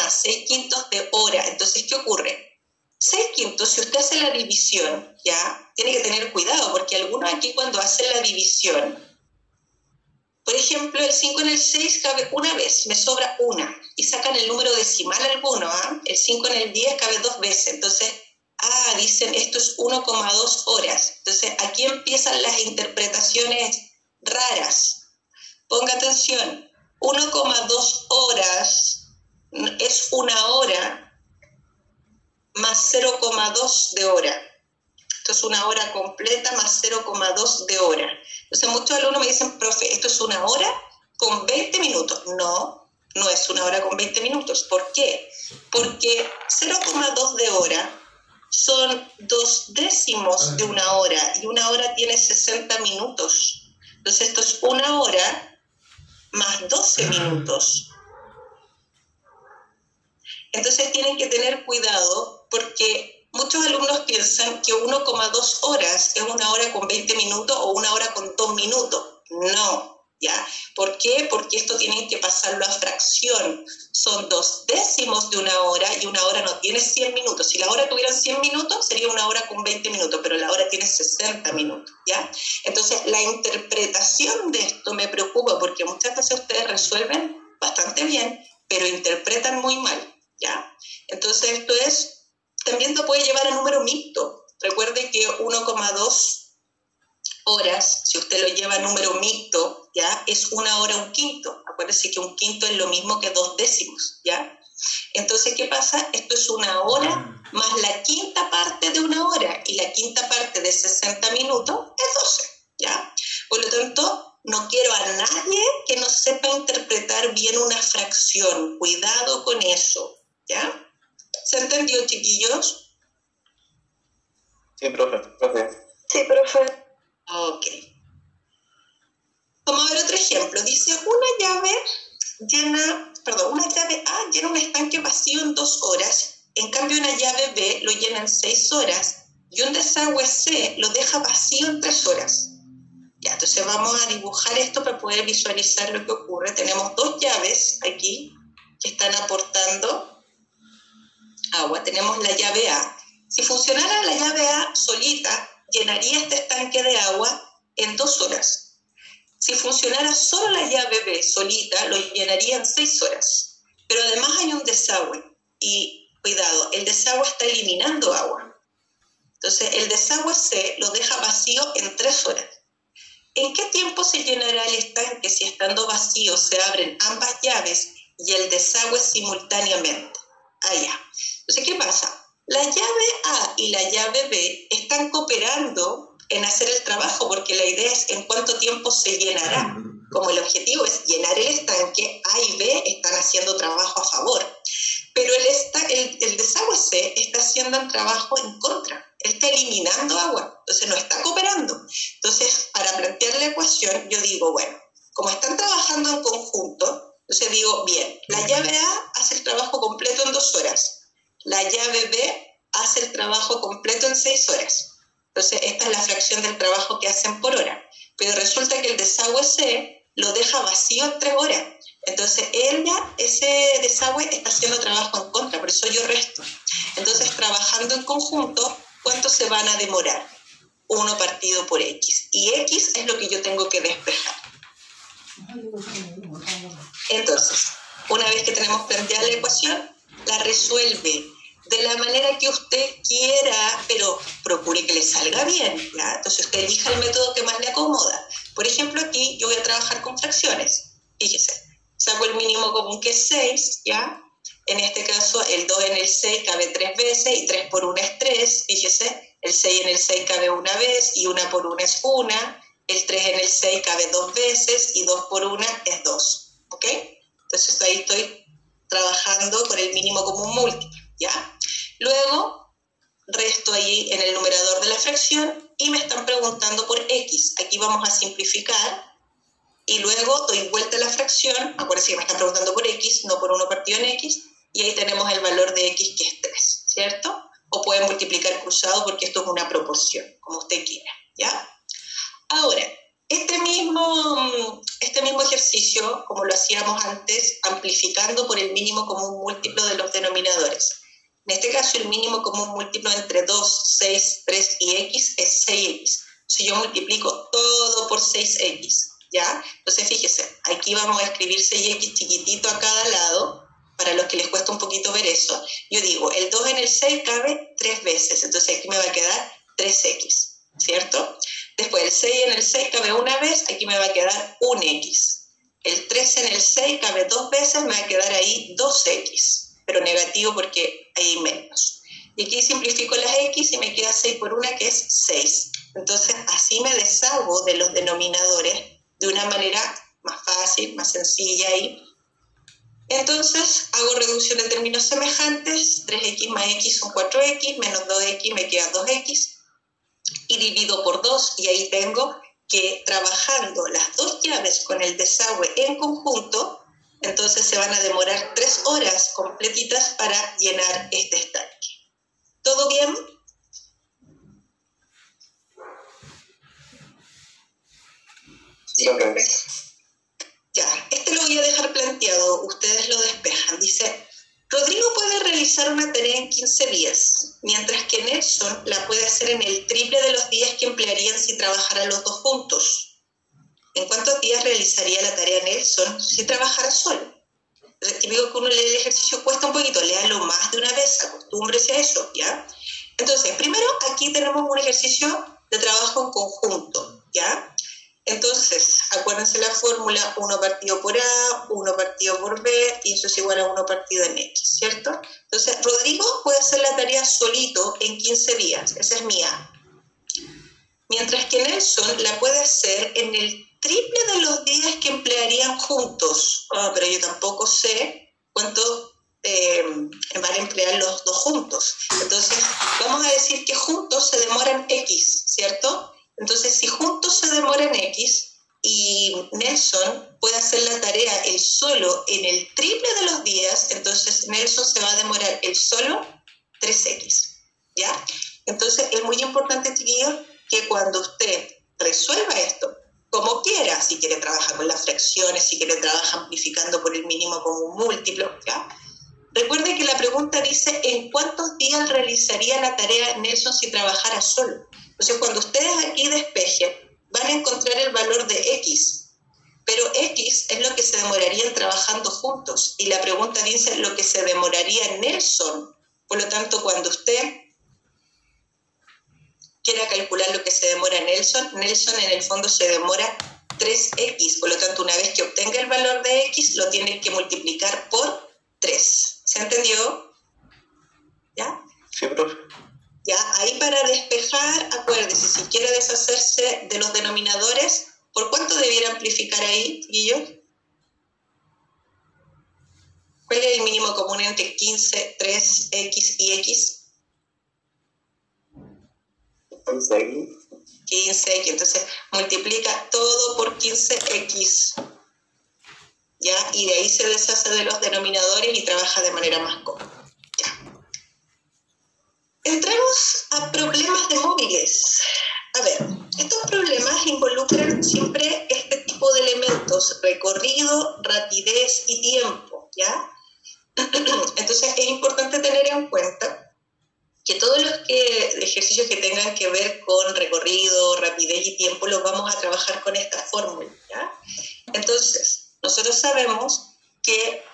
6/5 de hora. Entonces, ¿qué ocurre? 6/5, si usted hace la división, ya, tiene que tener cuidado, porque algunos aquí cuando hacen la división, Por ejemplo, el 5 en el 6 cabe una vez, me sobra una. Y sacan el número decimal alguno, ¿ah? El 5 en el 10 cabe 2 veces. Entonces, dicen esto es 1,2 horas. Entonces, aquí empiezan las interpretaciones raras. Ponga atención, 1,2 horas es una hora más 0,2 de hora. Esto es una hora completa más 0,2 de hora. Entonces muchos alumnos me dicen, profe, ¿esto es una hora con 20 minutos? No, no es una hora con 20 minutos. ¿Por qué? Porque 0,2 de hora son 2/10 de una hora y una hora tiene 60 minutos. Entonces esto es una hora más 12 minutos. Entonces tienen que tener cuidado porque muchos alumnos piensan que 1,2 horas es una hora con 20 minutos o una hora con 2 minutos. No, ¿ya? ¿Por qué? Porque esto tienen que pasarlo a fracción. Son 2/10 de una hora y una hora no tiene 100 minutos. Si la hora tuviera 100 minutos, sería una hora con 20 minutos, pero la hora tiene 60 minutos, ¿ya? Entonces, la interpretación de esto me preocupa porque muchas veces ustedes resuelven bastante bien, pero interpretan muy mal, ¿ya? Entonces, esto es... También lo puede llevar a número mixto. Recuerde que 1,2 horas, si usted lo lleva a número mixto, ¿ya? Es una hora un quinto. Acuérdese que un quinto es lo mismo que 2/10, ¿ya? Entonces, ¿qué pasa? Esto es una hora más la quinta parte de una hora. Y la quinta parte de 60 minutos es 12, ¿ya? Por lo tanto, no quiero a nadie que no sepa interpretar bien una fracción. Cuidado con eso, ¿ya? ¿Se entendió, chiquillos? Sí, profe. Sí, profe. Ok. Vamos a ver otro ejemplo. Dice, una llave A llena un estanque vacío en 2 horas, en cambio una llave B lo llena en 6 horas y un desagüe C lo deja vacío en 3 horas. Ya, entonces vamos a dibujar esto para poder visualizar lo que ocurre. Tenemos 2 llaves aquí que están aportando agua. Tenemos la llave A. Si funcionara la llave A solita, llenaría este estanque de agua en 2 horas. Si funcionara solo la llave B solita, lo llenaría en 6 horas. Pero además hay un desagüe. Y cuidado, el desagüe está eliminando agua. Entonces, el desagüe C lo deja vacío en 3 horas. ¿En qué tiempo se llenará el estanque si estando vacío se abren ambas llaves y el desagüe simultáneamente? Allá. Entonces, ¿qué pasa? La llave A y la llave B están cooperando en hacer el trabajo porque la idea es en cuánto tiempo se llenará. Como el objetivo es llenar el estanque, A y B están haciendo trabajo a favor. Pero el desagüe C está haciendo el trabajo en contra. Él está eliminando agua, entonces no está cooperando. Entonces, para plantear la ecuación, yo digo, bueno, como están trabajando en conjunto, entonces digo, bien, la llave A hace el trabajo completo en 2 horas. La llave B hace el trabajo completo en 6 horas. Entonces, esta es la fracción del trabajo que hacen por hora. Pero resulta que el desagüe C lo deja vacío en 3 horas. Entonces, ese desagüe está haciendo trabajo en contra, por eso yo resto. Entonces, trabajando en conjunto, ¿cuánto se van a demorar? 1 partido por X. Y X es lo que yo tengo que despejar. Entonces, una vez que tenemos planteada la ecuación, la resuelve de la manera que usted quiera, pero procure que le salga bien, ¿ya? Entonces usted elija el método que más le acomoda. Por ejemplo, aquí yo voy a trabajar con fracciones. Fíjese, saco el mínimo común que es 6, ¿ya? En este caso, el 2 en el 6 cabe 3 veces y 3 por 1 es 3. Fíjese, el 6 en el 6 cabe 1 vez y 1 por 1 es 1. El 3 en el 6 cabe 2 veces y 2 por 1 es 2. ¿Ok? Entonces ahí estoy trabajando con el mínimo común múltiplo, ¿ya? Luego, resto ahí en el numerador de la fracción y me están preguntando por X. Aquí vamos a simplificar y luego doy vuelta a la fracción. Acuérdense que me están preguntando por X, no por 1 partido en X, y ahí tenemos el valor de X que es 3, ¿cierto? O pueden multiplicar cruzado porque esto es una proporción, como usted quiera, ¿ya? Ahora, este mismo ejercicio, como lo hacíamos antes, amplificando por el mínimo común múltiplo de los denominadores. En este caso, el mínimo común múltiplo entre 2, 6, 3 y X es 6X. Si yo multiplico todo por 6X, ¿ya? Entonces, fíjese, aquí vamos a escribir 6x chiquitito a cada lado, para los que les cuesta un poquito ver eso. Yo digo, el 2 en el 6 cabe 3 veces, entonces aquí me va a quedar 3x, ¿cierto? Después, el 6 en el 6 cabe una vez, aquí me va a quedar 1x. El 3 en el 6 cabe 2 veces, me va a quedar ahí 2x, pero negativo porque hay menos. Y aquí simplifico las x y me queda 6 por 1, que es 6. Entonces, así me deshago de los denominadores de una manera más fácil, más sencilla y entonces hago reducción de términos semejantes, 3x más x son 4x, menos 2x me queda 2x, y divido por 2, y ahí tengo que trabajando las dos llaves con el desagüe en conjunto, entonces se van a demorar 3 horas completitas para llenar este estanque. ¿Todo bien? Sí, perfecto. Ya, este lo voy a dejar planteado, ustedes lo despejan. Dice, Rodrigo puede realizar una tarea en 15 días, mientras que Nelson la puede hacer en el triple de los días que emplearían si trabajaran los dos juntos. ¿En cuántos días realizaría la tarea Nelson si trabajara solo? Típico que uno lee el ejercicio, cuesta un poquito, léalo más de una vez, acostúmbrese a eso, ¿ya? Entonces, primero aquí tenemos un ejercicio de trabajo en conjunto, ¿ya? Entonces, acuérdense la fórmula 1 partido por A, 1 partido por B, y eso es igual a 1 partido en X, ¿cierto? Entonces, Rodrigo puede hacer la tarea solito en 15 días, esa es mi A. Mientras que Nelson la puede hacer en el triple de los días que emplearían juntos. Pero yo tampoco sé cuánto van a emplear los dos juntos. Entonces, vamos a decir que juntos se demoran X, ¿cierto? Entonces, si juntos se demoran X y Nelson puede hacer la tarea él solo en el triple de los días, entonces Nelson se va a demorar él solo 3X, ¿ya? Entonces, es muy importante, chiquillos, que cuando usted resuelva esto, como quiera, si quiere trabajar con las fracciones, si quiere trabajar amplificando por el mínimo como un múltiplo, ¿ya? Recuerde que la pregunta dice, ¿en cuántos días realizaría la tarea Nelson si trabajara solo? Entonces, cuando ustedes aquí despejen, van a encontrar el valor de X, pero X es lo que se demorarían trabajando juntos, y la pregunta dice lo que se demoraría Nelson. Por lo tanto, cuando usted quiera calcular lo que se demora Nelson en el fondo se demora 3X, por lo tanto, una vez que obtenga el valor de X, lo tiene que multiplicar por 3. ¿Se entendió? ¿Ya? Sí, profe. Ya, ahí para despejar, acuérdese, si quiere deshacerse de los denominadores, ¿por cuánto debiera amplificar ahí, Guillo? ¿Cuál es el mínimo común entre 15, 3X y X? 15X, entonces multiplica todo por 15X, ¿ya? Y de ahí se deshace de los denominadores y trabaja de manera más cómoda. Entramos a problemas de móviles. A ver, estos problemas involucran siempre este tipo de elementos, recorrido, rapidez y tiempo, ¿ya? Entonces es importante tener en cuenta que todos los ejercicios que tengan que ver con recorrido, rapidez y tiempo los vamos a trabajar con esta fórmula, ¿ya? Entonces, nosotros sabemos que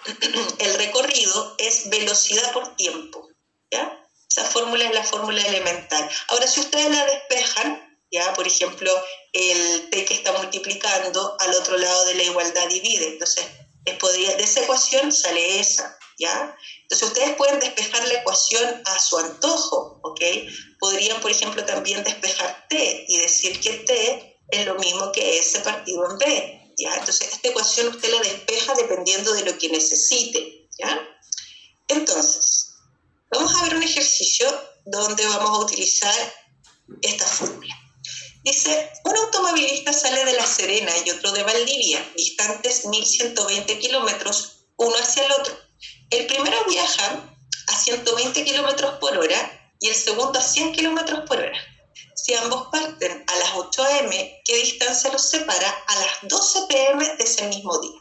el recorrido es velocidad por tiempo, ¿ya? Esa fórmula es la fórmula elemental. Ahora, si ustedes la despejan, ¿ya? Por ejemplo, el t que está multiplicando al otro lado de la igualdad divide. Entonces, de esa ecuación sale esa, ¿ya? Entonces, ustedes pueden despejar la ecuación a su antojo, ¿ok? Podrían, por ejemplo, también despejar t y decir que t es lo mismo que s partido en b, ¿ya? Entonces, esta ecuación usted la despeja dependiendo de lo que necesite, ¿ya? Entonces, vamos a ver un ejercicio donde vamos a utilizar esta fórmula. Dice, un automovilista sale de La Serena y otro de Valdivia, distantes 1.120 kilómetros, uno hacia el otro. El primero viaja a 120 kilómetros por hora y el segundo a 100 kilómetros por hora. Si ambos parten a las 8 a.m., ¿qué distancia los separa a las 12 p.m. de ese mismo día?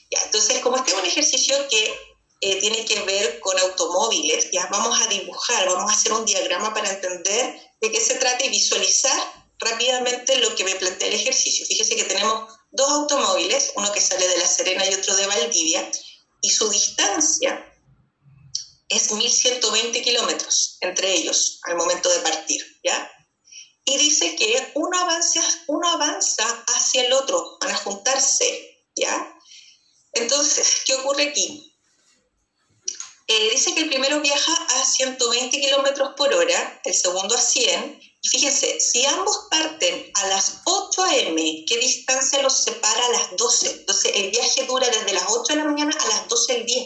Ya, entonces, como este es un ejercicio que tiene que ver con automóviles, ya vamos a dibujar, vamos a hacer un diagrama para entender de qué se trata y visualizar rápidamente lo que me plantea el ejercicio. Fíjese que tenemos dos automóviles, uno que sale de La Serena y otro de Valdivia, y su distancia es 1.120 kilómetros entre ellos al momento de partir, ¿ya? Y dice que uno avanza hacia el otro, van a juntarse, ¿ya? Entonces, ¿qué ocurre aquí? Dice que el primero viaja a 120 kilómetros por hora, el segundo a 100, y fíjense, si ambos parten a las 8 a.m., ¿qué distancia los separa a las 12? Entonces, el viaje dura desde las 8 de la mañana a las 12 del día.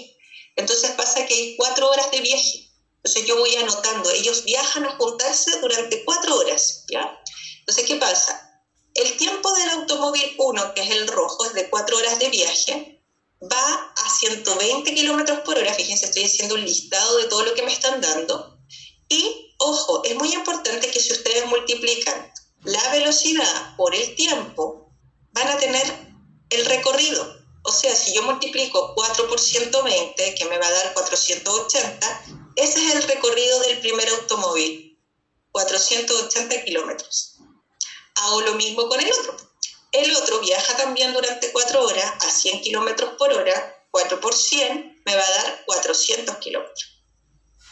Entonces pasa que hay 4 horas de viaje. Entonces yo voy anotando, ellos viajan a juntarse durante 4 horas, ¿ya? Entonces, ¿qué pasa? El tiempo del automóvil 1, que es el rojo, es de 4 horas de viaje, va a 120 kilómetros por hora. Fíjense, estoy haciendo un listado de todo lo que me están dando. Y, ojo, es muy importante que si ustedes multiplican la velocidad por el tiempo, van a tener el recorrido. O sea, si yo multiplico 4 por 120, que me va a dar 480, ese es el recorrido del primer automóvil, 480 kilómetros. Hago lo mismo con el otro. El otro viaja también durante 4 horas a 100 kilómetros por hora, 4 por 100 me va a dar 400 kilómetros.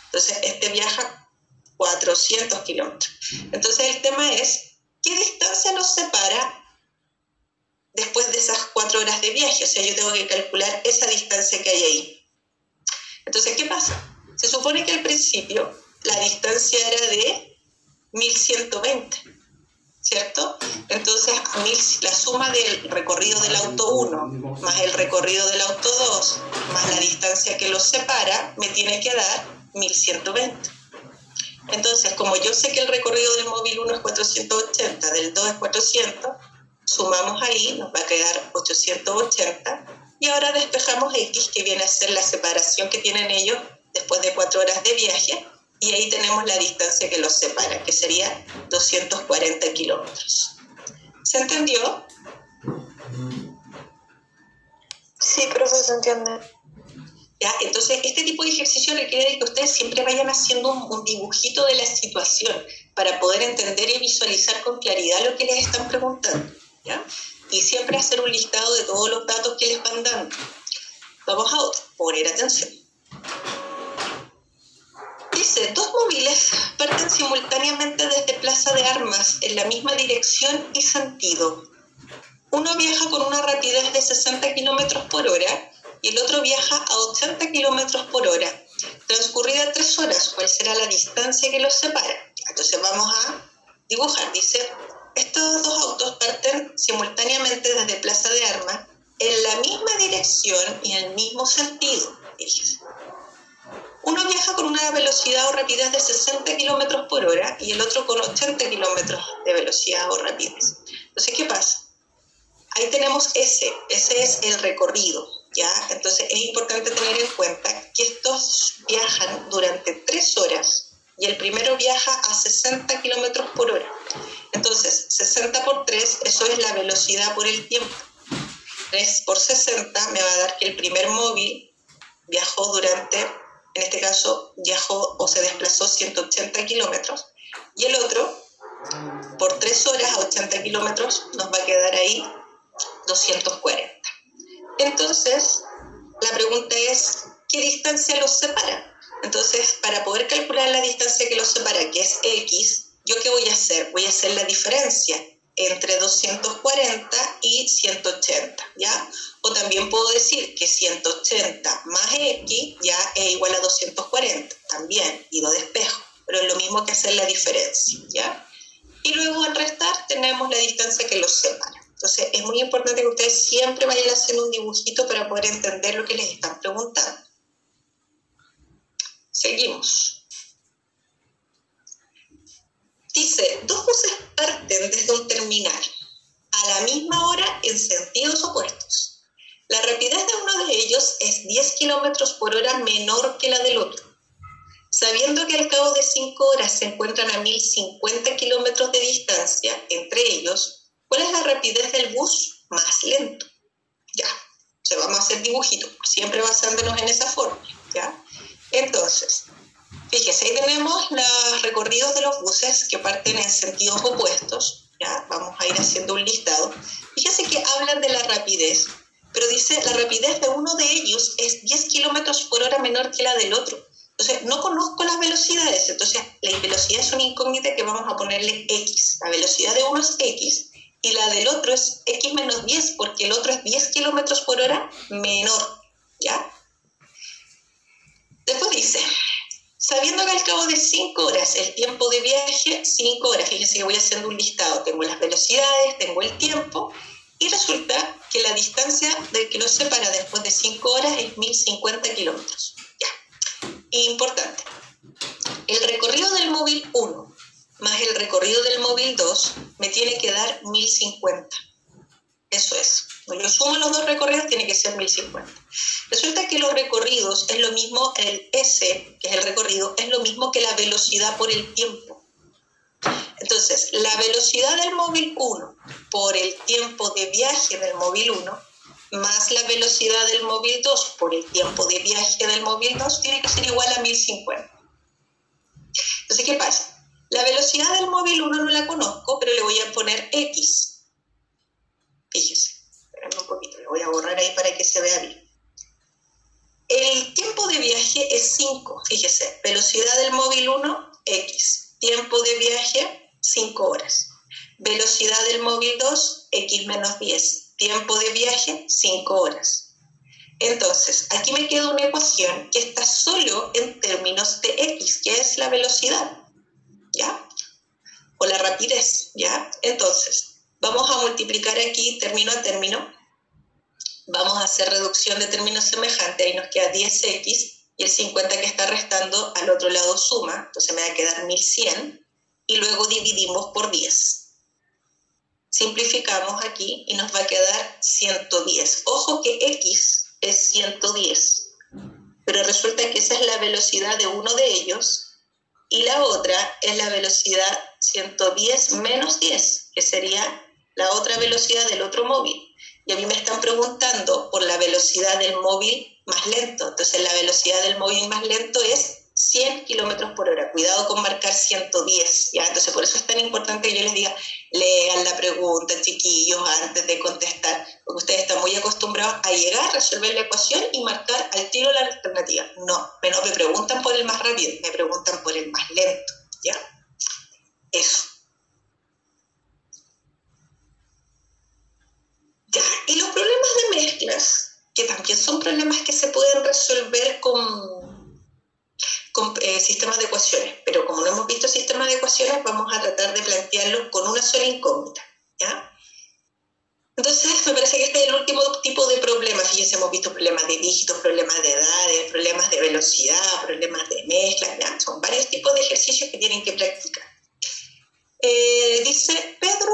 Entonces, este viaja 400 kilómetros. Entonces, el tema es, ¿qué distancia nos separa después de esas 4 horas de viaje? O sea, yo tengo que calcular esa distancia que hay ahí. Entonces, ¿qué pasa? Se supone que al principio la distancia era de 1120, ¿cierto? Entonces, la suma del recorrido del auto 1 más el recorrido del auto 2 más la distancia que los separa me tiene que dar 1120. Entonces, como yo sé que el recorrido del móvil 1 es 480, del 2 es 400, sumamos ahí, nos va a quedar 880, y ahora despejamos X, que viene a ser la separación que tienen ellos después de 4 horas de viaje, y ahí tenemos la distancia que los separa, que sería 240 kilómetros. ¿Se entendió? Sí, profe, se entiende. ¿Ya? Entonces, este tipo de ejercicio requiere que ustedes siempre vayan haciendo un dibujito de la situación para poder entender y visualizar con claridad lo que les están preguntando, ¿ya? Y siempre hacer un listado de todos los datos que les van dando. Vamos a otro, poner atención. Dice, dos móviles parten simultáneamente desde Plaza de Armas en la misma dirección y sentido. Uno viaja con una rapidez de 60 kilómetros por hora y el otro viaja a 80 kilómetros por hora. Transcurrida 3 horas, ¿cuál será la distancia que los separa? Entonces vamos a dibujar. Dice, estos dos autos parten simultáneamente desde Plaza de Armas en la misma dirección y en el mismo sentido. Fíjense. Uno viaja con una velocidad o rapidez de 60 kilómetros por hora y el otro con 80 kilómetros de velocidad o rapidez. Entonces, ¿qué pasa? Ahí tenemos ese es el recorrido, ¿ya? Entonces es importante tener en cuenta que estos viajan durante 3 horas y el primero viaja a 60 kilómetros por hora. Entonces, 60 por 3, eso es la velocidad por el tiempo. 3 por 60 me va a dar que el primer móvil viajó durante, en este caso, viajó o se desplazó 180 kilómetros y el otro, por 3 horas a 80 kilómetros, nos va a quedar ahí 240. Entonces, la pregunta es, ¿qué distancia los separa? Entonces, para poder calcular la distancia que los separa, que es X, ¿yo qué voy a hacer? Voy a hacer la diferencia entre 240 y 180, ¿ya? O también puedo decir que 180 más X ya es igual a 240, también, y lo despejo, pero es lo mismo que hacer la diferencia, ¿ya? Y luego al restar tenemos la distancia que los separa. Entonces, es muy importante que ustedes siempre vayan haciendo un dibujito para poder entender lo que les están preguntando. Seguimos. Dice, dos buses parten desde un terminal a la misma hora en sentidos opuestos. La rapidez de uno de ellos es 10 kilómetros por hora menor que la del otro. Sabiendo que al cabo de 5 horas se encuentran a 1050 kilómetros de distancia entre ellos, ¿cuál es la rapidez del bus más lento? Ya, o sea, vamos a hacer dibujitos, siempre basándonos en esa fórmula, ¿ya? Entonces, fíjense, ahí tenemos los recorridos de los buses que parten en sentidos opuestos, ¿ya? Vamos a ir haciendo un listado. Fíjense que hablan de la rapidez, pero dice la rapidez de uno de ellos es 10 kilómetros por hora menor que la del otro. Entonces, no conozco las velocidades, entonces la velocidad es una incógnita que vamos a ponerle X. La velocidad de uno es X y la del otro es X menos 10, porque el otro es 10 kilómetros por hora menor, ¿ya? Después dice, sabiendo que al cabo de 5 horas el tiempo de viaje, 5 horas, fíjense que voy haciendo un listado, tengo las velocidades, tengo el tiempo, y resulta que la distancia del que nos separa después de 5 horas es 1050 kilómetros. Ya. Importante. El recorrido del móvil 1 más el recorrido del móvil 2 me tiene que dar 1050. Eso es. Cuando yo sumo los dos recorridos, tiene que ser 1050. Resulta que los recorridos es lo mismo, el S, que es el recorrido, es lo mismo que la velocidad por el tiempo. Entonces, la velocidad del móvil 1 por el tiempo de viaje del móvil 1 más la velocidad del móvil 2 por el tiempo de viaje del móvil 2 tiene que ser igual a 1050. Entonces, ¿qué pasa? La velocidad del móvil 1 no la conozco, pero le voy a poner X. Fíjese, espérame un poquito, le voy a borrar ahí para que se vea bien. El tiempo de viaje es 5, fíjese, velocidad del móvil 1, X. Tiempo de viaje, 5 horas. Velocidad del móvil 2, X menos 10. Tiempo de viaje, 5 horas. Entonces, aquí me queda una ecuación que está solo en términos de X, que es la velocidad, ¿ya? O la rapidez, ¿ya? Entonces, vamos a multiplicar aquí término a término. Vamos a hacer reducción de términos semejantes. Ahí nos queda 10x y el 50 que está restando al otro lado suma. Entonces me va a quedar 1100 y luego dividimos por 10. Simplificamos aquí y nos va a quedar 110. Ojo que x es 110, pero resulta que esa es la velocidad de uno de ellos y la otra es la velocidad 110 menos 10, que sería la otra velocidad del otro móvil. Y a mí me están preguntando por la velocidad del móvil más lento. Entonces la velocidad del móvil más lento es 100 kilómetros por hora. Cuidado con marcar 110, ¿ya? Entonces por eso es tan importante que yo les diga, lean la pregunta, chiquillos, antes de contestar, porque ustedes están muy acostumbrados a llegar, resolver la ecuación y marcar al tiro la alternativa. No me preguntan por el más rápido, me preguntan por el más lento, ¿ya? Eso. Ya, y los problemas de mezclas, que también son problemas que se pueden resolver con sistemas de ecuaciones, pero como no hemos visto sistemas de ecuaciones, vamos a tratar de plantearlos con una sola incógnita, ¿ya? Entonces, me parece que este es el último tipo de problemas. Fíjense, hemos visto problemas de dígitos, problemas de edades, problemas de velocidad, problemas de mezcla, ¿ya? Son varios tipos de ejercicios que tienen que practicar. Dice, Pedro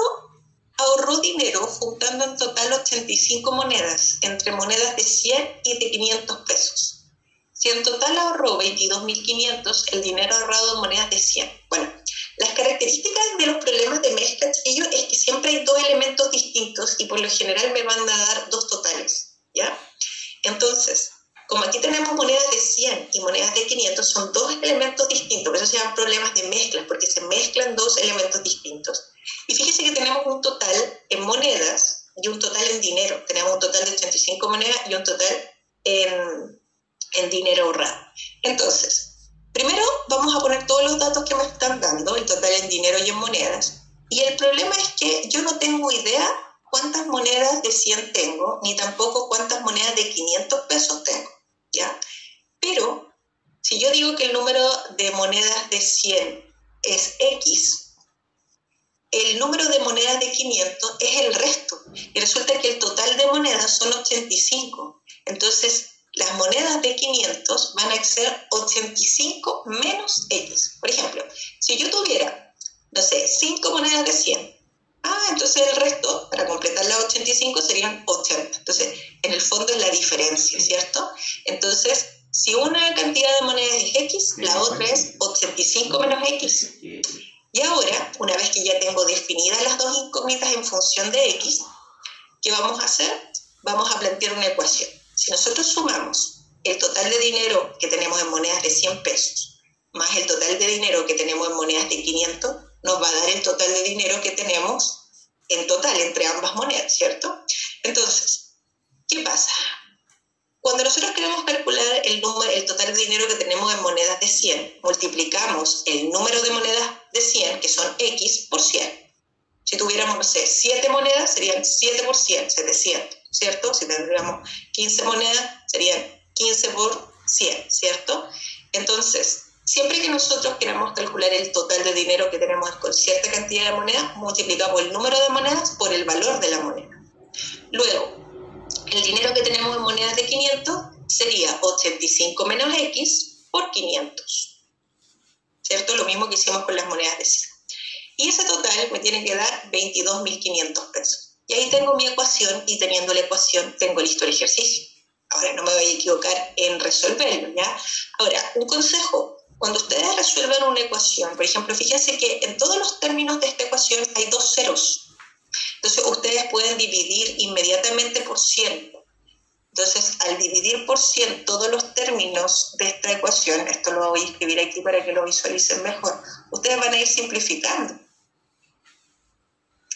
ahorró dinero juntando en total 85 monedas, entre monedas de 100 y de 500 pesos. Si en total ahorró 22.500, el dinero ahorrado en monedas de 100. Bueno, las características de los problemas de mezcla, chiquillos, es que siempre hay dos elementos distintos y por lo general me van a dar dos totales, ¿ya? Entonces, como aquí tenemos monedas de 100 y monedas de 500, son dos elementos distintos, por eso se llaman problemas de mezcla, porque se mezclan dos elementos distintos. Y fíjense que tenemos un total en monedas y un total en dinero. Tenemos un total de 85 monedas y un total en dinero ahorrado. Entonces, primero vamos a poner todos los datos que me están dando, el total en dinero y en monedas. Y el problema es que yo no tengo idea cuántas monedas de 100 tengo, ni tampoco cuántas monedas de 500 pesos tengo, ¿ya? Pero, si yo digo que el número de monedas de 100 es X, el número de monedas de 500 es el resto. Y resulta que el total de monedas son 85. Entonces, las monedas de 500 van a ser 85 menos X. Por ejemplo, si yo tuviera, no sé, 5 monedas de 100, entonces el resto, para completar las 85, serían 80. Entonces, en el fondo es la diferencia, ¿cierto? Entonces, si una cantidad de monedas es X, la otra es 85 menos X. Y ahora, una vez que ya tengo definidas las dos incógnitas en función de X, ¿qué vamos a hacer? Vamos a plantear una ecuación. Si nosotros sumamos el total de dinero que tenemos en monedas de 100 pesos más el total de dinero que tenemos en monedas de 500, nos va a dar el total de dinero que tenemos en total entre ambas monedas, ¿cierto? Entonces, ¿qué pasa? Cuando nosotros queremos calcular el total de dinero que tenemos en monedas de 100, multiplicamos el número de monedas de 100, que son X, por 100. Si tuviéramos, no sé, 7 monedas, serían 7 por 100, 700, ¿cierto? Si tendríamos 15 monedas, serían 15 por 100, ¿cierto? Entonces, siempre que nosotros queramos calcular el total de dinero que tenemos con cierta cantidad de monedas, multiplicamos el número de monedas por el valor de la moneda. Luego, el dinero que tenemos en monedas de 500 sería 85 menos X por 500, ¿cierto? Lo mismo que hicimos con las monedas de 100. Y ese total me tiene que dar 22.500 pesos. Y ahí tengo mi ecuación, y teniendo la ecuación tengo listo el ejercicio. Ahora no me voy a equivocar en resolverlo, ¿ya? Ahora, un consejo: cuando ustedes resuelvan una ecuación, por ejemplo, fíjense que en todos los términos de esta ecuación hay 2 ceros. Entonces, ustedes pueden dividir inmediatamente por 100. Entonces, al dividir por 100 todos los términos de esta ecuación, esto lo voy a escribir aquí para que lo visualicen mejor, ustedes van a ir simplificando,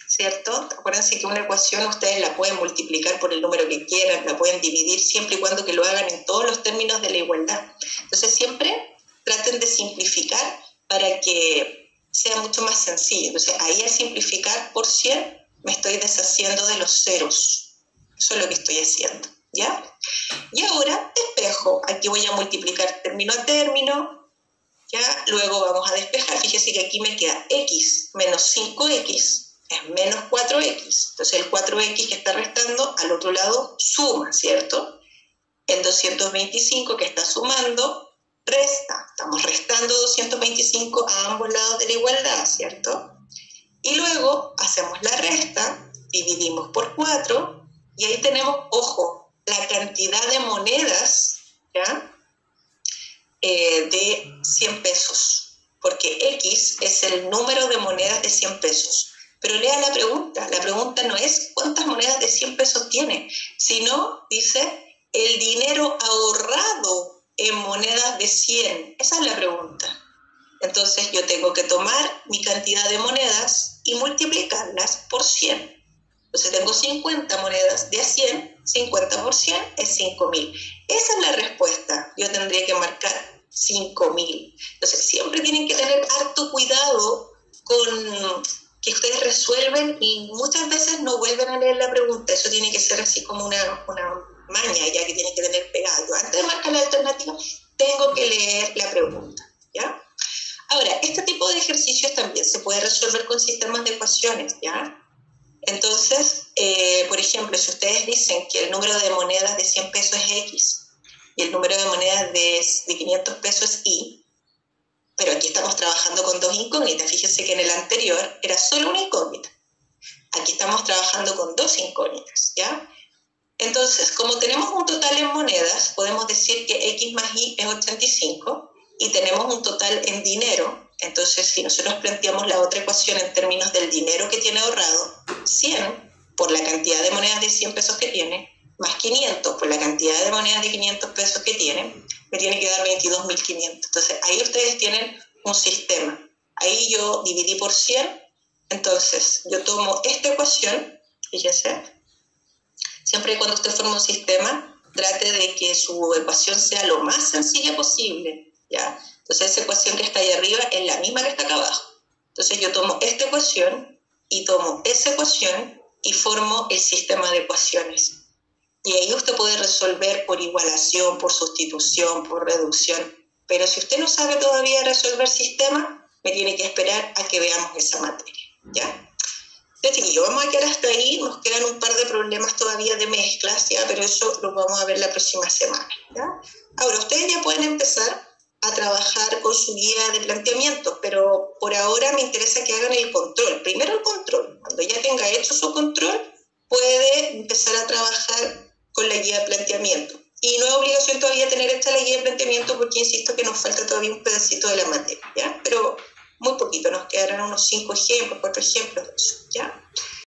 ¿cierto? Acuérdense que una ecuación ustedes la pueden multiplicar por el número que quieran, la pueden dividir siempre y cuando que lo hagan en todos los términos de la igualdad. Entonces, siempre traten de simplificar para que sea mucho más sencillo. Entonces, ahí al simplificar por 100, me estoy deshaciendo de los ceros. Eso es lo que estoy haciendo, ¿ya? Y ahora despejo. Aquí voy a multiplicar término a término, ¿ya? Luego vamos a despejar. Fíjese que aquí me queda X menos 5X es menos 4X. Entonces el 4X que está restando al otro lado suma, ¿cierto? El 225 que está sumando resta. Estamos restando 225 a ambos lados de la igualdad, ¿cierto? Y luego hacemos la resta, dividimos por 4 y ahí tenemos, ojo, la cantidad de monedas, ¿ya? De 100 pesos, porque X es el número de monedas de 100 pesos. Pero lea la pregunta no es cuántas monedas de 100 pesos tiene, sino dice el dinero ahorrado en monedas de 100. Esa es la pregunta. Entonces yo tengo que tomar mi cantidad de monedas y multiplicarlas por 100. Entonces tengo 50 monedas de 100, 50 por 100 es 5.000. Esa es la respuesta. Yo tendría que marcar 5.000. Entonces siempre tienen que tener harto cuidado con que ustedes resuelven y muchas veces no vuelven a leer la pregunta. Eso tiene que ser así como una maña ya que tienen que tener pegado. Yo antes de marcar la alternativa tengo que leer la pregunta, ¿ya? Ahora, este tipo de ejercicios también se puede resolver con sistemas de ecuaciones, ¿ya? Entonces, por ejemplo, si ustedes dicen que el número de monedas de 100 pesos es X y el número de monedas de 500 pesos es Y, pero aquí estamos trabajando con 2 incógnitas. Fíjense que en el anterior era solo una incógnita. Aquí estamos trabajando con 2 incógnitas, ¿ya? Entonces, como tenemos un total en monedas, podemos decir que X más Y es 85 y tenemos un total en dinero. Entonces, si nosotros planteamos la otra ecuación en términos del dinero que tiene ahorrado, 100 por la cantidad de monedas de 100 pesos que tiene, más 500 por la cantidad de monedas de 500 pesos que tiene, me tiene que dar 22.500. Entonces, ahí ustedes tienen un sistema. Ahí yo dividí por 100, entonces yo tomo esta ecuación, fíjense, siempre y cuando usted forma un sistema, trate de que su ecuación sea lo más sencilla posible, ¿ya? Entonces esa ecuación que está ahí arriba es la misma que está acá abajo. Entonces yo tomo esta ecuación y tomo esa ecuación y formo el sistema de ecuaciones. Y ahí usted puede resolver por igualación, por sustitución, por reducción. Pero si usted no sabe todavía resolver sistemas, me tiene que esperar a que veamos esa materia, ¿ya? Chiquillos, vamos a quedar hasta ahí. Nos quedan un par de problemas todavía de mezclas, ¿ya? Pero eso lo vamos a ver la próxima semana, ¿ya? Ahora, ustedes ya pueden empezar a trabajar con su guía de planteamiento, pero por ahora me interesa que hagan el control. Primero el control. Cuando ya tenga hecho su control, puede empezar a trabajar con la guía de planteamiento. Y no es obligación todavía tener hecha la guía de planteamiento porque insisto que nos falta todavía un pedacito de la materia, ¿ya? Pero muy poquito, nos quedarán unos 5 ejemplos, 4 ejemplos de eso, ¿ya?